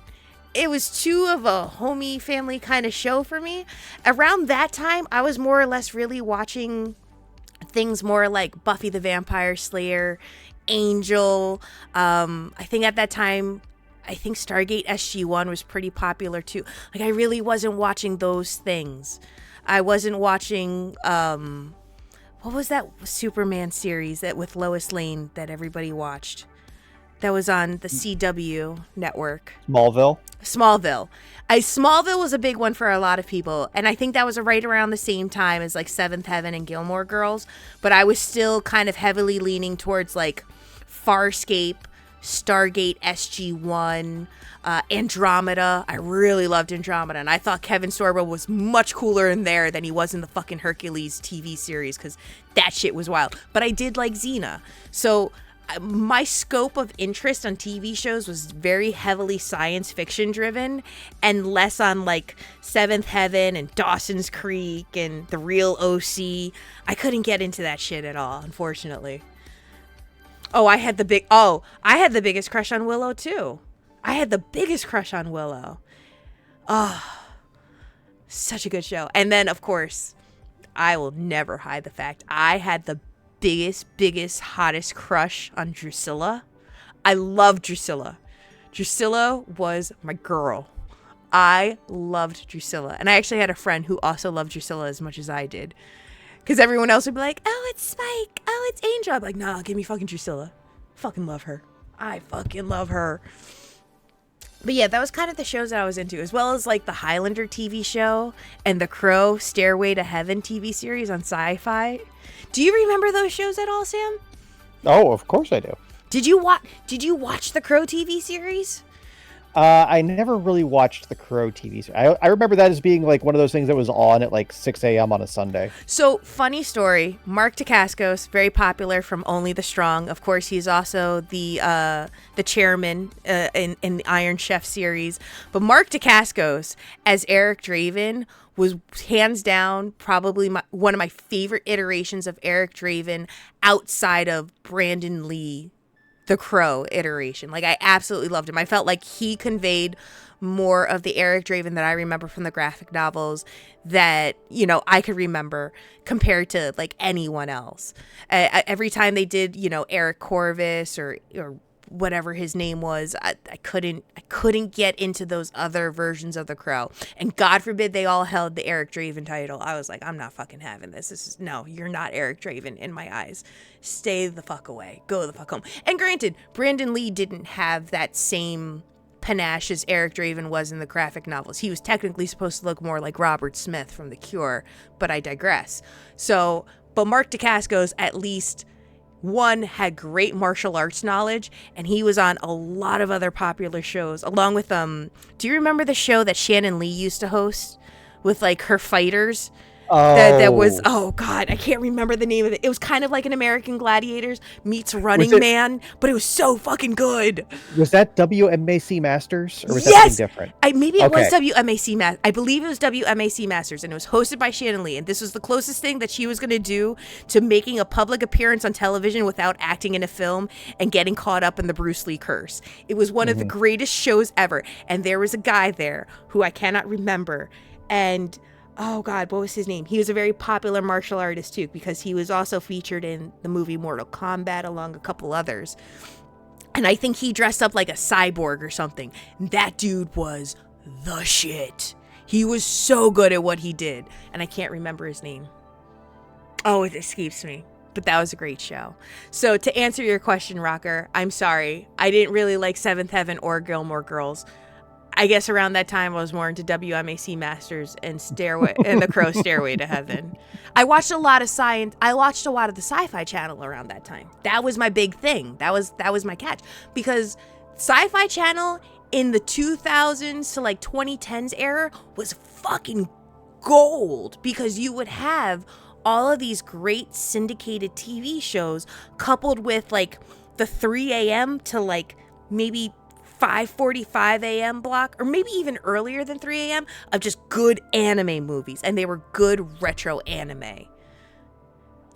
It was too of a homey family kind of show for me. Around that time, I was more or less really watching things more like Buffy the Vampire Slayer, Angel. I think at that time, Stargate SG-1 was pretty popular too. Like I really wasn't watching those things. I wasn't watching, what was that Superman series that with Lois Lane that everybody watched? That was on the CW network. Smallville. Smallville was a big one for a lot of people, and I think that was right around the same time as like Seventh Heaven and Gilmore Girls, but I was still kind of heavily leaning towards like Farscape, Stargate SG-1, Andromeda. I really loved Andromeda, and I thought Kevin Sorbo was much cooler in there than he was in the fucking Hercules TV series because that shit was wild. But I did like Xena, so my scope of interest on TV shows was very heavily science fiction driven and less on like Seventh Heaven and Dawson's Creek and The Real OC. I couldn't get into that shit at all, unfortunately. I had the biggest crush on Willow too. I had the biggest crush on Willow. Oh, such a good show. And then of course, I will never hide the fact I had the biggest, hottest crush on Drusilla. I love Drusilla. Drusilla was my girl. I loved Drusilla. And I actually had a friend who also loved Drusilla as much as I did. Because everyone else would be like, oh, it's Spike. Oh, it's Angel. I'm like, nah, give me fucking Drusilla. Fucking love her. I fucking love her. But yeah, that was kind of the shows that I was into, as well as like the Highlander TV show and the Crow Stairway to Heaven TV series on Sci-Fi. Do you remember those shows at all, Sam? Oh, of course I do. Did you watch the Crow TV series? I never really watched the Crow TV series. I remember that as being like one of those things that was on at like 6 a.m. on a Sunday. So, funny story. Mark Dacascos, very popular from Only the Strong. Of course, he's also the chairman in the Iron Chef series. But Mark Dacascos as Eric Draven was hands down probably one of my favorite iterations of Eric Draven outside of Brandon Lee, the Crow iteration. Like, I absolutely loved him. I felt like he conveyed more of the Eric Draven that I remember from the graphic novels that, you know, I could remember compared to like anyone else. Every time they did, you know, Eric Corvus or whatever his name was, I couldn't get into those other versions of the Crow. And God forbid they all held the Eric Draven title. I was like, I'm not fucking having this. No, you're not Eric Draven in my eyes. Stay the fuck away. Go the fuck home. And granted, Brandon Lee didn't have that same panache as Eric Draven was in the graphic novels. He was technically supposed to look more like Robert Smith from The Cure, but I digress. So, but Mark Dacascos at least one had great martial arts knowledge, and he was on a lot of other popular shows along with do you remember the show that Shannon Lee used to host with like her fighters? That was, Oh, oh god, I can't remember the name of it. It was kind of like an American Gladiators meets was Running it Man, but it was so fucking good. was that WMAC Masters or was that something Yes, different? maybe it was Okay. WMAC I believe it was WMAC Masters, and it was hosted by Shannon Lee. And this was the closest thing that she was going to do to making a public appearance on television without acting in a film and getting caught up in the Bruce Lee curse. It was one of the Hmm. greatest shows ever. And there was a guy there who I cannot remember, and oh god, what was his name? He was a very popular martial artist too, because he was also featured in the movie Mortal Kombat along a couple others. And I think he dressed up like a cyborg or something. That dude was the shit. He was so good at what he did. And I can't remember his name. Oh, it escapes me. But that was a great show. So to answer your question, Rocker, I'm sorry. I didn't really like Seventh Heaven or Gilmore Girls. I guess around that time I was more into WMAC Masters and Stairway and The Crow Stairway to Heaven. I watched a lot of science. I watched a lot of the Sci-Fi Channel around that time. That was my big thing. That was my catch, because Sci-Fi Channel in the 2000s to like 2010s era was fucking gold, because you would have all of these great syndicated TV shows coupled with like the 3 a.m. to like maybe 5:45 a.m. block, or maybe even earlier than 3 a.m. of just good anime movies, and they were good retro anime.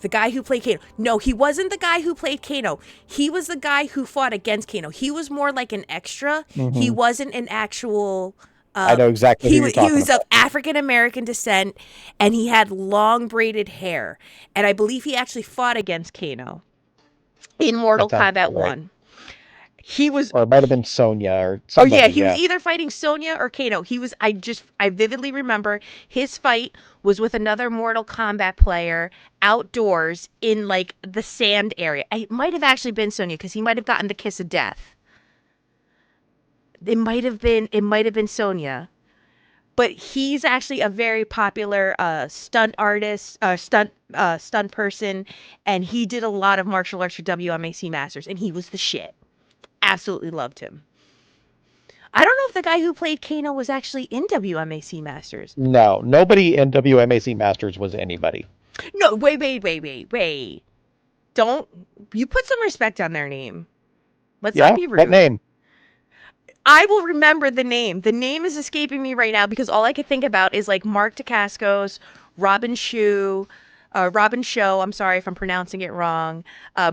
The guy who played Kano. No, he wasn't the guy who played Kano. He was the guy who fought against Kano. He was more like an extra. He Hmm. wasn't an actual. I know exactly who you're He talking was of about. African American descent, and he had long braided hair. And I believe he actually fought against Kano in Mortal That sounds Kombat right. 1. He was Or it might have been Sonya or Oh yeah, somebody. he was Yeah. either fighting Sonya or Kano. I vividly remember his fight was with another Mortal Kombat player outdoors in like the sand area. It might have actually been Sonya, because he might have gotten the kiss of death. It might have been Sonya. But he's actually a very popular stunt artist, stunt person, and he did a lot of martial arts for WMAC Masters, and he was the shit. Absolutely loved him. I don't know if the guy who played Kano was actually in WMAC Masters. No, nobody in WMAC Masters was anybody. No, wait. Don't you put some respect on their name. Let's not Yeah? be What rude. name? I will remember the name. The name is escaping me right now because all I could think about is like Mark Dacascos, Robin Shue, Robin Show. I'm sorry if I'm pronouncing it wrong.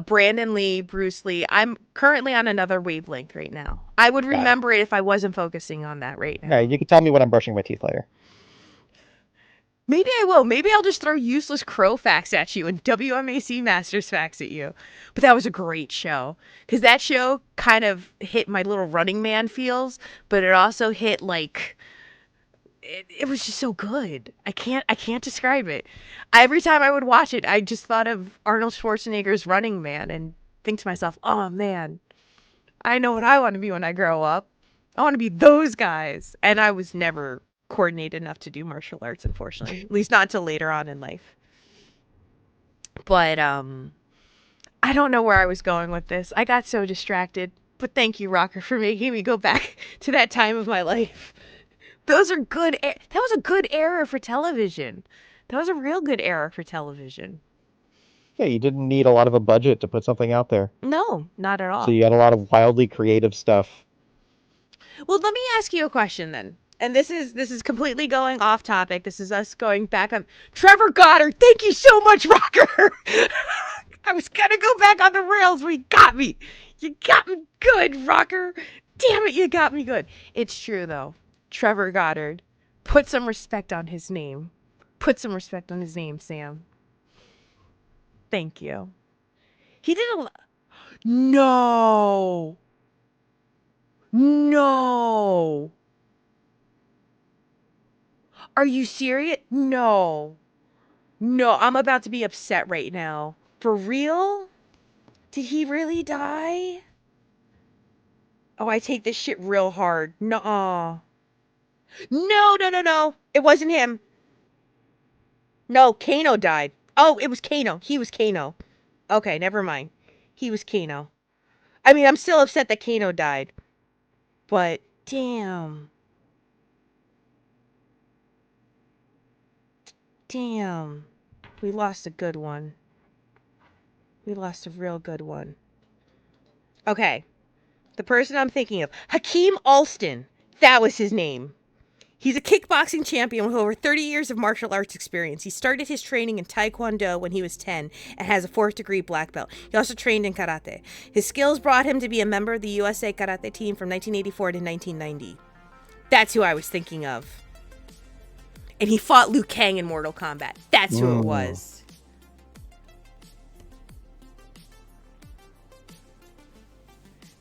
Brandon Lee, Bruce Lee. I'm currently on another wavelength right now. I would Got it. remember it if I wasn't focusing on that right Yeah, now. you can tell me when I'm brushing my teeth later. Maybe I will. Maybe I'll just throw useless crow facts at you and WMAC Masters facts at you. But that was a great show. Because that show kind of hit my little Running Man feels, but it also hit like it was just so good. I can't describe it. Every time I would watch it, I just thought of Arnold Schwarzenegger's Running Man and think to myself, oh man, I know what I want to be when I grow up. I want to be those guys. And I was never coordinated enough to do martial arts, unfortunately. At least not until later on in life. But I don't know where I was going with this. I got so distracted. But thank you, Rocker, for making me go back to that time of my life. Those are good. That was a good era for television. That was a real good era for television. Yeah, you didn't need a lot of a budget to put something out there. No, not at So all. you had a lot of wildly creative stuff. Well, let me ask you a question then. And this is completely going off topic. This is us going back on Trevor Goddard. Thank you so much, Rocker. I was gonna go back on the rails, but you got me. You got me good, Rocker. Damn it, you got me good. It's true though. Trevor Goddard. Put some respect on his name. Put some respect on his name, Sam. Thank you. He did a lot. No. No. Are you serious? No. No, I'm about to be upset right now. For real? Did he really die? Oh, I take this shit real hard. Nuh-uh. No, no, no, no. It wasn't him. No, Kano died. Oh, it was Kano. He was Kano. Okay, never mind. He was Kano. I mean, I'm still upset that Kano died. But, damn. Damn. We lost a good one. We lost a real good one. Okay. The person I'm thinking of. Hakeem Alston. That was his name. He's a kickboxing champion with over 30 years of martial arts experience. He started his training in Taekwondo when he was 10 and has a 4th-degree black belt. He also trained in karate. His skills brought him to be a member of the USA karate team from 1984 to 1990. That's who I was thinking of. And he fought Liu Kang in Mortal Kombat. That's who it was.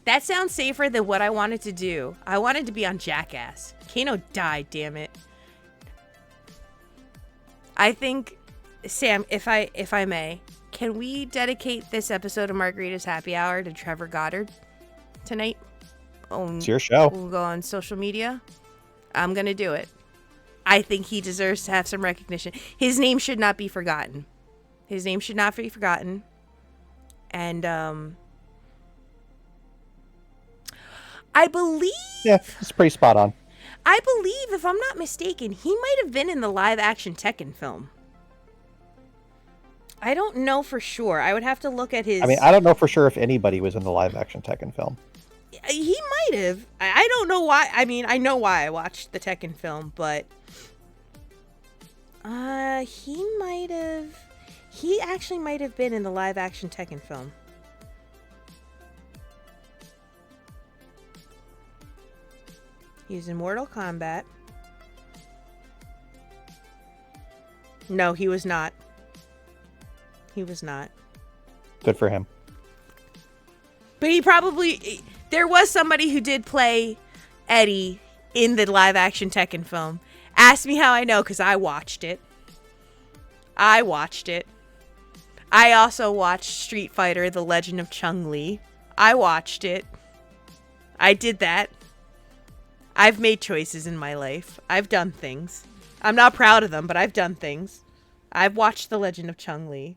That sounds safer than what I wanted to do. I wanted to be on Jackass. Kano died, damn it. I think, Sam, if I may, can we dedicate this episode of Margarita's Happy Hour to Trevor Goddard tonight? It's your show. We'll go on social media. I'm gonna do it. I think he deserves to have some recognition. His name should not be forgotten. His name should not be forgotten. And I believe... Yeah, it's pretty spot on. I believe, if I'm not mistaken, he might have been in the live-action Tekken film. I don't know for sure. I would have to look at his... I mean, I don't know for sure if anybody was in the live-action Tekken film. He might have. I don't know why. I mean, I know why I watched the Tekken film, but... he might have... He actually might have been in the live-action Tekken film. He's in Mortal Kombat. No, he was not. He was not. Good for him. But he probably... There was somebody who did play Eddie in the live-action Tekken film. Ask me how I know, because I watched it. I watched it. I also watched Street Fighter: The Legend of Chun-Li. I watched it. I did that. I've made choices in my life. I've done things. I'm not proud of them, but I've done things. I've watched The Legend of Chun-Li.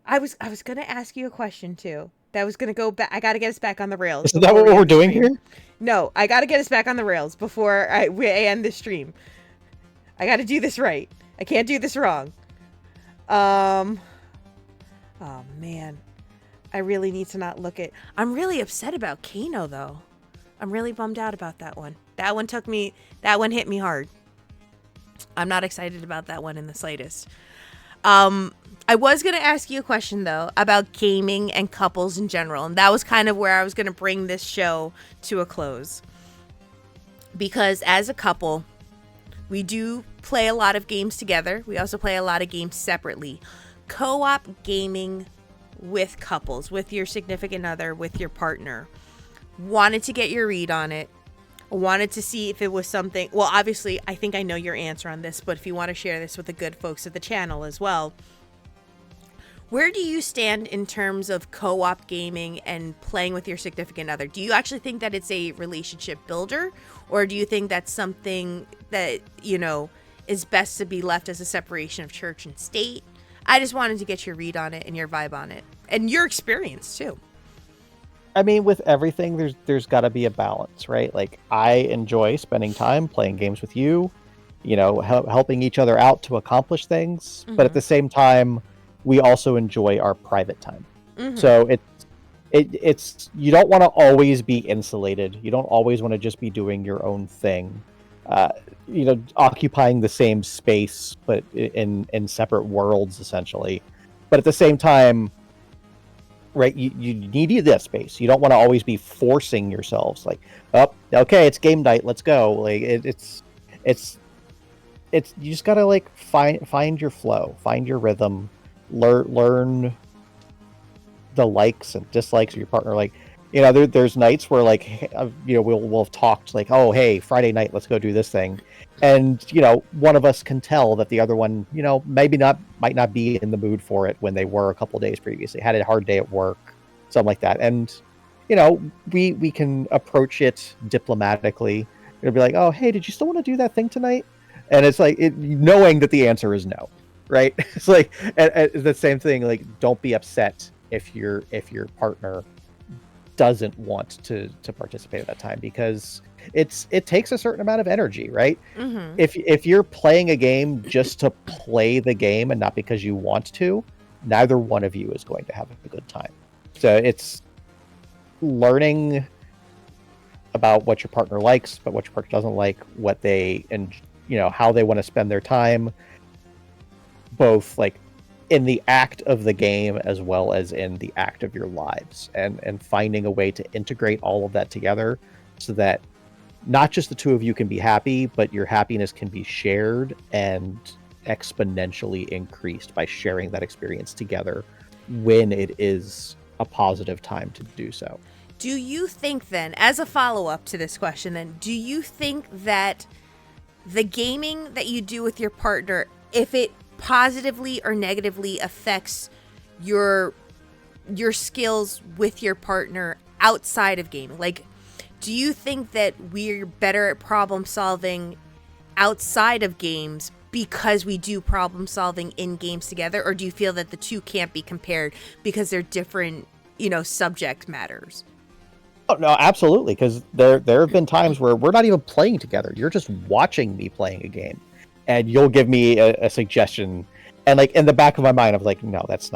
I was going to ask you a question, too. That was going to go back. I got to get us back on the rails. Is that what we're doing here? No, I got to get us back on the rails before we end the stream. I got to do this right. I can't do this wrong. Oh, man. I really need to not look at... I'm really upset about Kano, though. I'm really bummed out about that one. That one hit me hard. I'm not excited about that one in the slightest. I was going to ask you a question, though, about gaming and couples in general. And that was kind of where I was going to bring this show to a close. Because as a couple, we do play a lot of games together. We also play a lot of games separately. Co-op gaming with couples, with your significant other, with your partner. Wanted to get your read on it. Wanted to see if it was something... Well, obviously, I think I know your answer on this, but if you want to share this with the good folks at the channel as well, where do you stand in terms of co-op gaming and playing with your significant other? Do you actually think that it's a relationship builder, or do you think that's something that, you know, is best to be left as a separation of church and state? I just wanted to get your read on it and your vibe on it, and your experience, too. I mean, with everything, there's got to be a balance, right? Like I enjoy spending time playing games with you, helping each other out to accomplish things, but at Mm-hmm. the same time, we also enjoy our private time. Mm-hmm. So it's you don't want to always be insulated. You don't always want to just be doing your own thing. Uh, occupying the same space, but in separate worlds, essentially. But at the same time, right, you need that space. You don't want to always be forcing yourselves like, oh, okay, it's game night, let's go. Like it's it's you just gotta like find your flow, find your rhythm, learn the likes and dislikes of your partner. Like, there's nights where like, we'll have talked like, oh, hey, Friday night, let's go do this thing, and one of us can tell that the other one, maybe not might not be in the mood for it when they were a couple days previously, had a hard day at work, something like that, and we can approach it diplomatically. It'll be like, oh, hey, did you still want to do that thing tonight? And it's like knowing that the answer is no, right? It's like the same thing. Like, don't be upset if your partner doesn't want to participate at that time, because it takes a certain amount of energy, right? Mm-hmm. If you're playing a game just to play the game and not because you want to, neither one of you is going to have a good time. So it's learning about what your partner likes, but what your partner doesn't like, what they and how they want to spend their time, both like in the act of the game as well as in the act of your lives, and finding a way to integrate all of that together so that not just the two of you can be happy, but your happiness can be shared and exponentially increased by sharing that experience together when it is a positive time to do so. Do you think then, as a follow-up to this question, then, do you think that the gaming that you do with your partner, if it positively or negatively affects your skills with your partner outside of gaming? Like, do you think that we're better at problem solving outside of games because we do problem solving in games together, or do you feel that the two can't be compared because they're different, subject matters? Oh, no, absolutely. Because there have been times where we're not even playing together. You're just watching me playing a game, and you'll give me a suggestion, and like in the back of my mind, I'm like, no, that's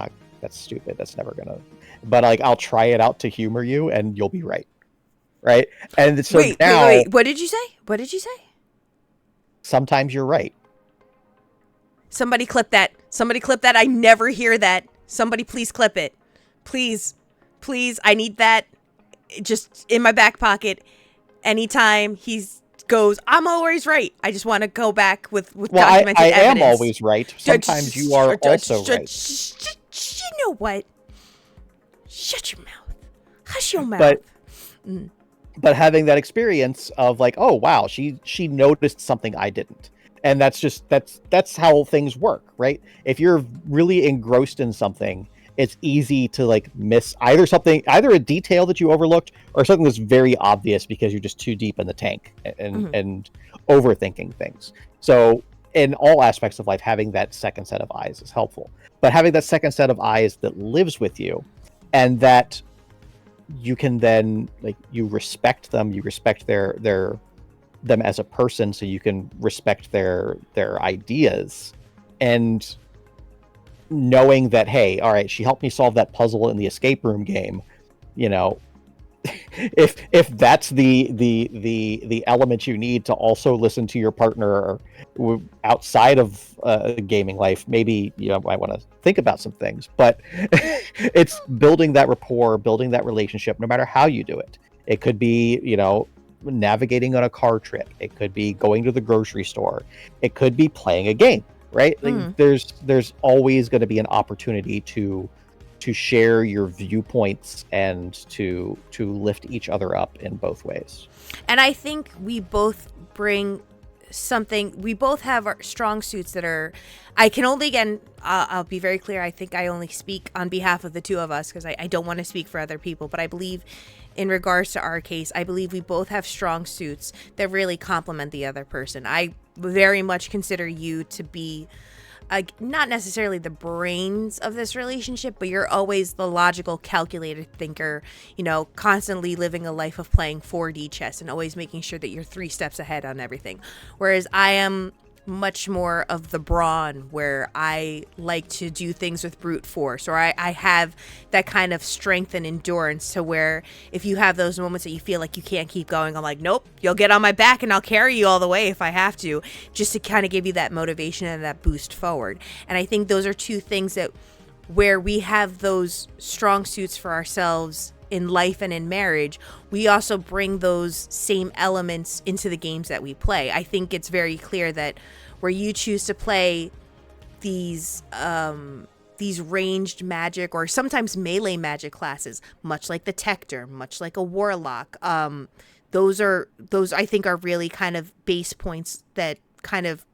stupid. That's never gonna. But like, I'll try it out to humor you, and you'll be right, right? And so now, Wait. What did you say? What did you say? sometimes you're right. Somebody clip that. Somebody clip that. I never hear that. Somebody please clip it. Please. Please. I need that just in my back pocket. Anytime he goes, I'm always right. I just want to go back with Well, documented I evidence. am always right. Sometimes you are also right. You know what? Shut your mouth. Hush your mouth. But but having that experience of like, oh wow, she noticed something I didn't, and that's how things work, right? If you're really engrossed in something, it's easy to like miss either a detail that you overlooked, or something that's very obvious because you're just too deep in the tank and overthinking things. So in all aspects of life, having that second set of eyes is helpful, but having that second set of eyes that lives with you, and that you can then like, you respect them, you respect them as a person, so you can respect their ideas, and knowing that, hey, all right, she helped me solve that puzzle in the escape room game, you know if that's the element you need to also listen to your partner outside of gaming life, maybe might want to think about some things. But it's building that rapport, building that relationship, no matter how you do it. It could be navigating on a car trip, it could be going to the grocery store, it could be playing a game, right? Like, there's always going to be an opportunity to share your viewpoints and to lift each other up in both ways. And I think we both bring something. We both have our strong suits that are. I can only, again, I'll be very clear. I think I only speak on behalf of the two of us, because I don't want to speak for other people. But I believe, in regards to our case, I believe we both have strong suits that really complement the other person. I very much consider you to be not necessarily the brains of this relationship, but you're always the logical, calculated thinker, constantly living a life of playing 4D chess and always making sure that you're 3 steps ahead on everything. Whereas I am much more of the brawn, where I like to do things with brute force, or I have that kind of strength and endurance, to where if you have those moments that you feel like you can't keep going, I'm like, nope, you'll get on my back and I'll carry you all the way if I have to, just to kind of give you that motivation and that boost forward. And I think those are two things that, where we have those strong suits for ourselves in life and in marriage, we also bring those same elements into the games that we play. I think it's very clear that where you choose to play these ranged magic, or sometimes melee magic classes, much like the Tector, much like a Warlock, those I think are really kind of base points that kind of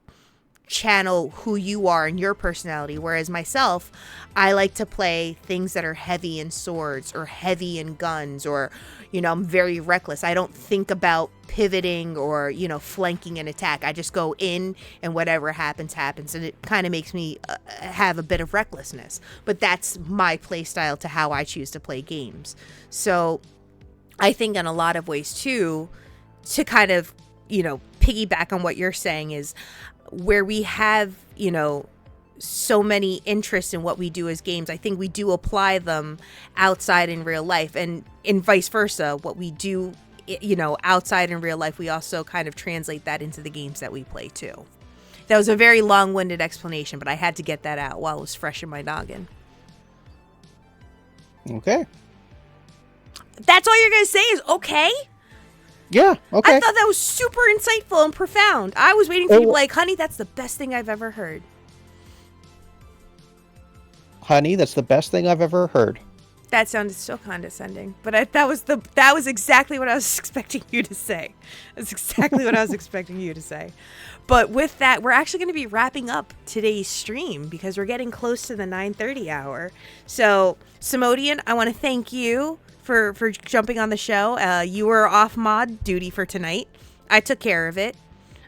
channel who you are and your personality. Whereas myself, I like to play things that are heavy in swords or heavy in guns, or I'm very reckless. I don't think about pivoting or flanking an attack. I just go in, and whatever happens, and it kind of makes me have a bit of recklessness. But that's my play style to how I choose to play games. So I think in a lot of ways too, to kind of piggyback on what you're saying, is where we have, so many interests in what we do as games, I think we do apply them outside in real life, and in vice versa. What we do, outside in real life, we also kind of translate that into the games that we play too. That was a very long-winded explanation, but I had to get that out while it was fresh in my noggin. Okay. That's all you're going to say is okay? Yeah, okay. I thought that was super insightful and profound. I was waiting for you to be like, honey, that's the best thing I've ever heard. Honey, that's the best thing I've ever heard. That sounded so condescending, but that was exactly what I was expecting you to say. That's exactly what I was expecting you to say. But with that, we're actually going to be wrapping up today's stream because we're getting close to the 9:30 hour. So, Samodean, I want to thank you for jumping on the show. You were off mod duty for tonight. I took care of it.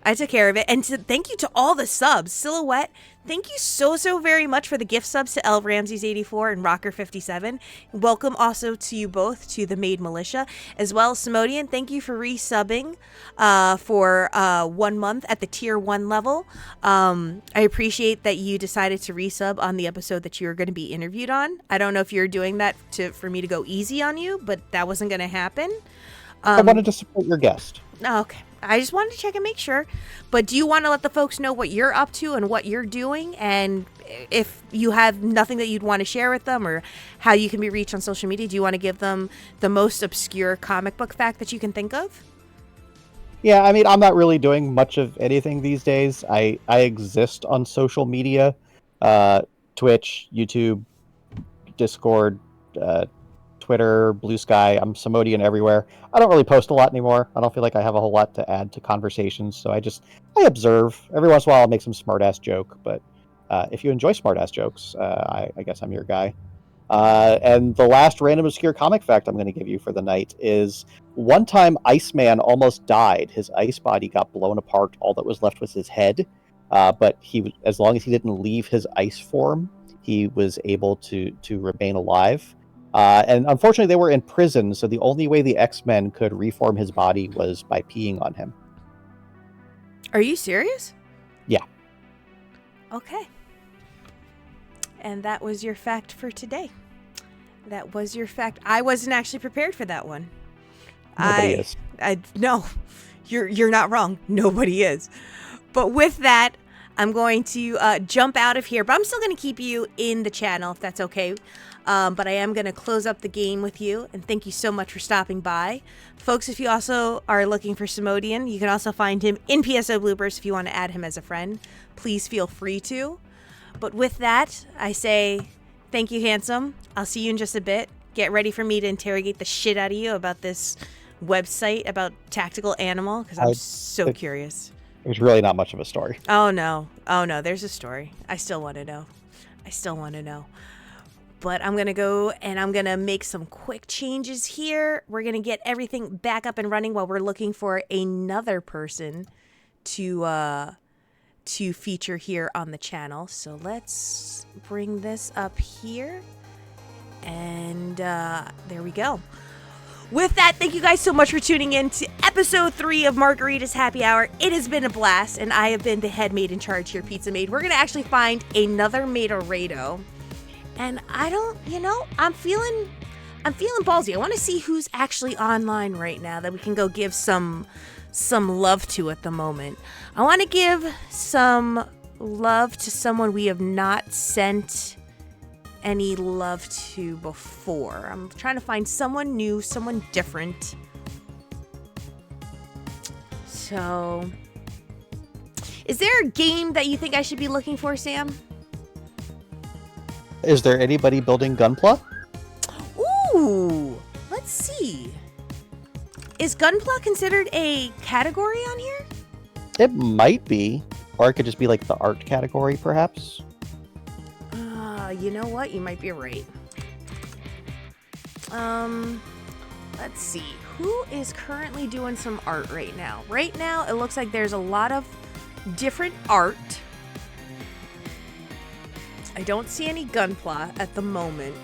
And thank you to all the subs. Silhouette, thank you so very much for the gift subs to L Ramses 84 and Rocker 57. Welcome also to you both to the Maid Militia, as well as Samodean. Thank you for resubbing for 1 month at the tier 1 level. I appreciate that you decided to resub on the episode that you were going to be interviewed on. I don't know if you're doing that for me to go easy on you, but that wasn't going to happen. I wanted to support your guest. Okay. I just wanted to check and make sure. But do you want to let the folks know what you're up to and what you're doing? And if you have nothing that you'd want to share with them, or how you can be reached on social media, do you want to give them the most obscure comic book fact that you can think of? Yeah, I mean, I'm not really doing much of anything these days. I exist on social media, Twitch, YouTube, Discord, Twitter, Blue Sky. I'm Samodean everywhere. I don't really post a lot anymore. I don't feel like I have a whole lot to add to conversations, so I observe. Every once in a while I'll make some smart-ass joke, but if you enjoy smart-ass jokes, I guess I'm your guy. And the last random obscure comic fact I'm going to give you for the night is, one time Iceman almost died. His ice body got blown apart. All that was left was his head, but as long as he didn't leave his ice form, he was able to remain alive. And unfortunately, they were in prison, so the only way the X-Men could reform his body was by peeing on him. Are you serious? Yeah. Okay. And that was your fact for today. That was your fact. I wasn't actually prepared for that one. Nobody is. No, you're not wrong. Nobody is. But with that, I'm going to jump out of here, but I'm still going to keep you in the channel if that's okay. But I am going to close up the game with you, and thank you so much for stopping by. Folks, if you also are looking for Samodean, you can also find him in PSO Bloopers if you want to add him as a friend. Please feel free to. But with that, I say thank you, handsome. I'll see you in just a bit. Get ready for me to interrogate the shit out of you about this website about Tactical Animal, because I'm so curious. There's really not much of a story. Oh, no. There's a story. I still want to know. But I'm going to go and I'm going to make some quick changes here. We're going to get everything back up and running while we're looking for another person to to feature here on the channel. So let's bring this up here. And there we go. With that, thank you guys so much for tuning in to episode 3 of Margarita's Happy Hour. It has been a blast, and I have been the head maid in charge here, Pizza Maid. We're going to actually find another Margarita. And I don't, I'm feeling ballsy. I want to see who's actually online right now that we can go give some love to at the moment. I want to give some love to someone we have not sent any love to before. I'm trying to find someone new, someone different. So, is there a game that you think I should be looking for, Sam? Is there anybody building Gunpla? Ooh, let's see. Is Gunpla considered a category on here? It might be. Or it could just be like the art category, perhaps. You know what? You might be right. Let's see. Who is currently doing some art right now? Right now, it looks like there's a lot of different art. I don't see any Gunpla at the moment.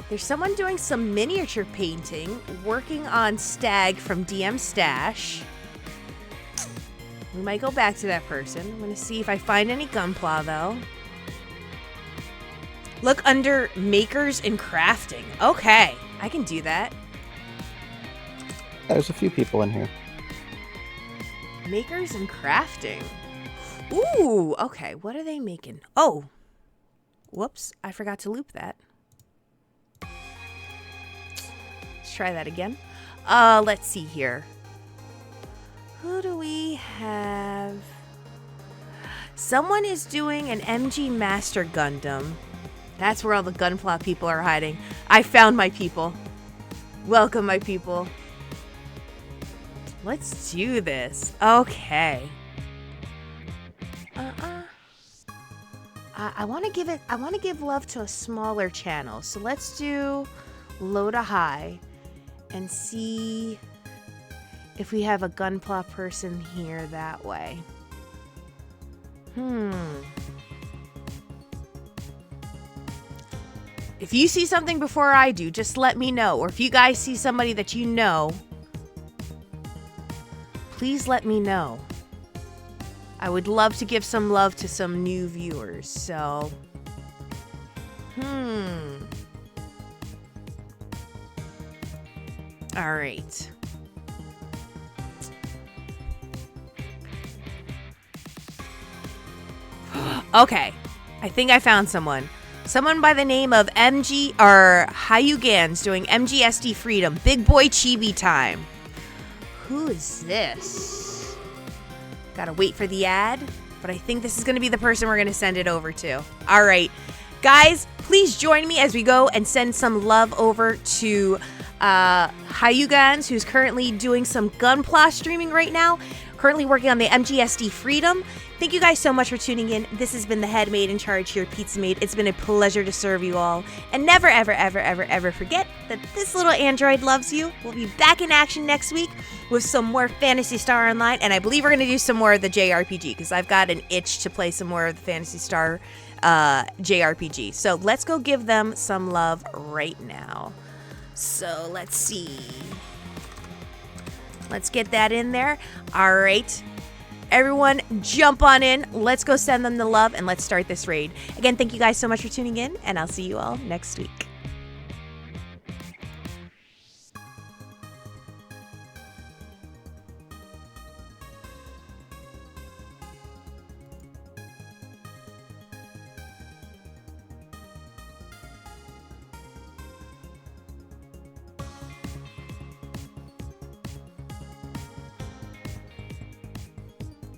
There's someone doing some miniature painting, working on Stag from DM Stash. We might go back to that person. I'm going to see if I find any Gunpla, though. Look under Makers and Crafting. Okay, I can do that. There's a few people in here. Makers and Crafting. Ooh, okay. What are they making? Oh, whoops. I forgot to loop that. Let's try that again. Let's see here. Who do we have? Someone is doing an MG Master Gundam. That's where all the Gunpla people are hiding. I found my people. Welcome, my people. Let's do this. Okay. I want to give love to a smaller channel. So let's do low to high and see if we have a Gunpla person here that way. If you see something before I do, just let me know. Or if you guys see somebody that you know, please let me know. I would love to give some love to some new viewers. So, all right. Okay, I think I found someone. Someone by the name of MG or Hayugan's doing MGSD Freedom. Big boy chibi time. Who is this? Gotta wait for the ad, but I think this is gonna be the person we're gonna send it over to. All right, guys, please join me as we go and send some love over to Hayugan's, who's currently doing some Gunpla streaming right now. Currently working on the MGSD Freedom. Thank you guys so much for tuning in. This has been the head maid in charge here, Pizza Maid. It's been a pleasure to serve you all. And never, ever, ever, ever, ever forget that this little android loves you. We'll be back in action next week with some more Phantasy Star Online. And I believe we're going to do some more of the JRPG because I've got an itch to play some more of the Phantasy Star JRPG. So let's go give them some love right now. So let's see. Let's get that in there. All right. Everyone, jump on in. Let's go send them the love and let's start this raid. Again, thank you guys so much for tuning in, and I'll see you all next week.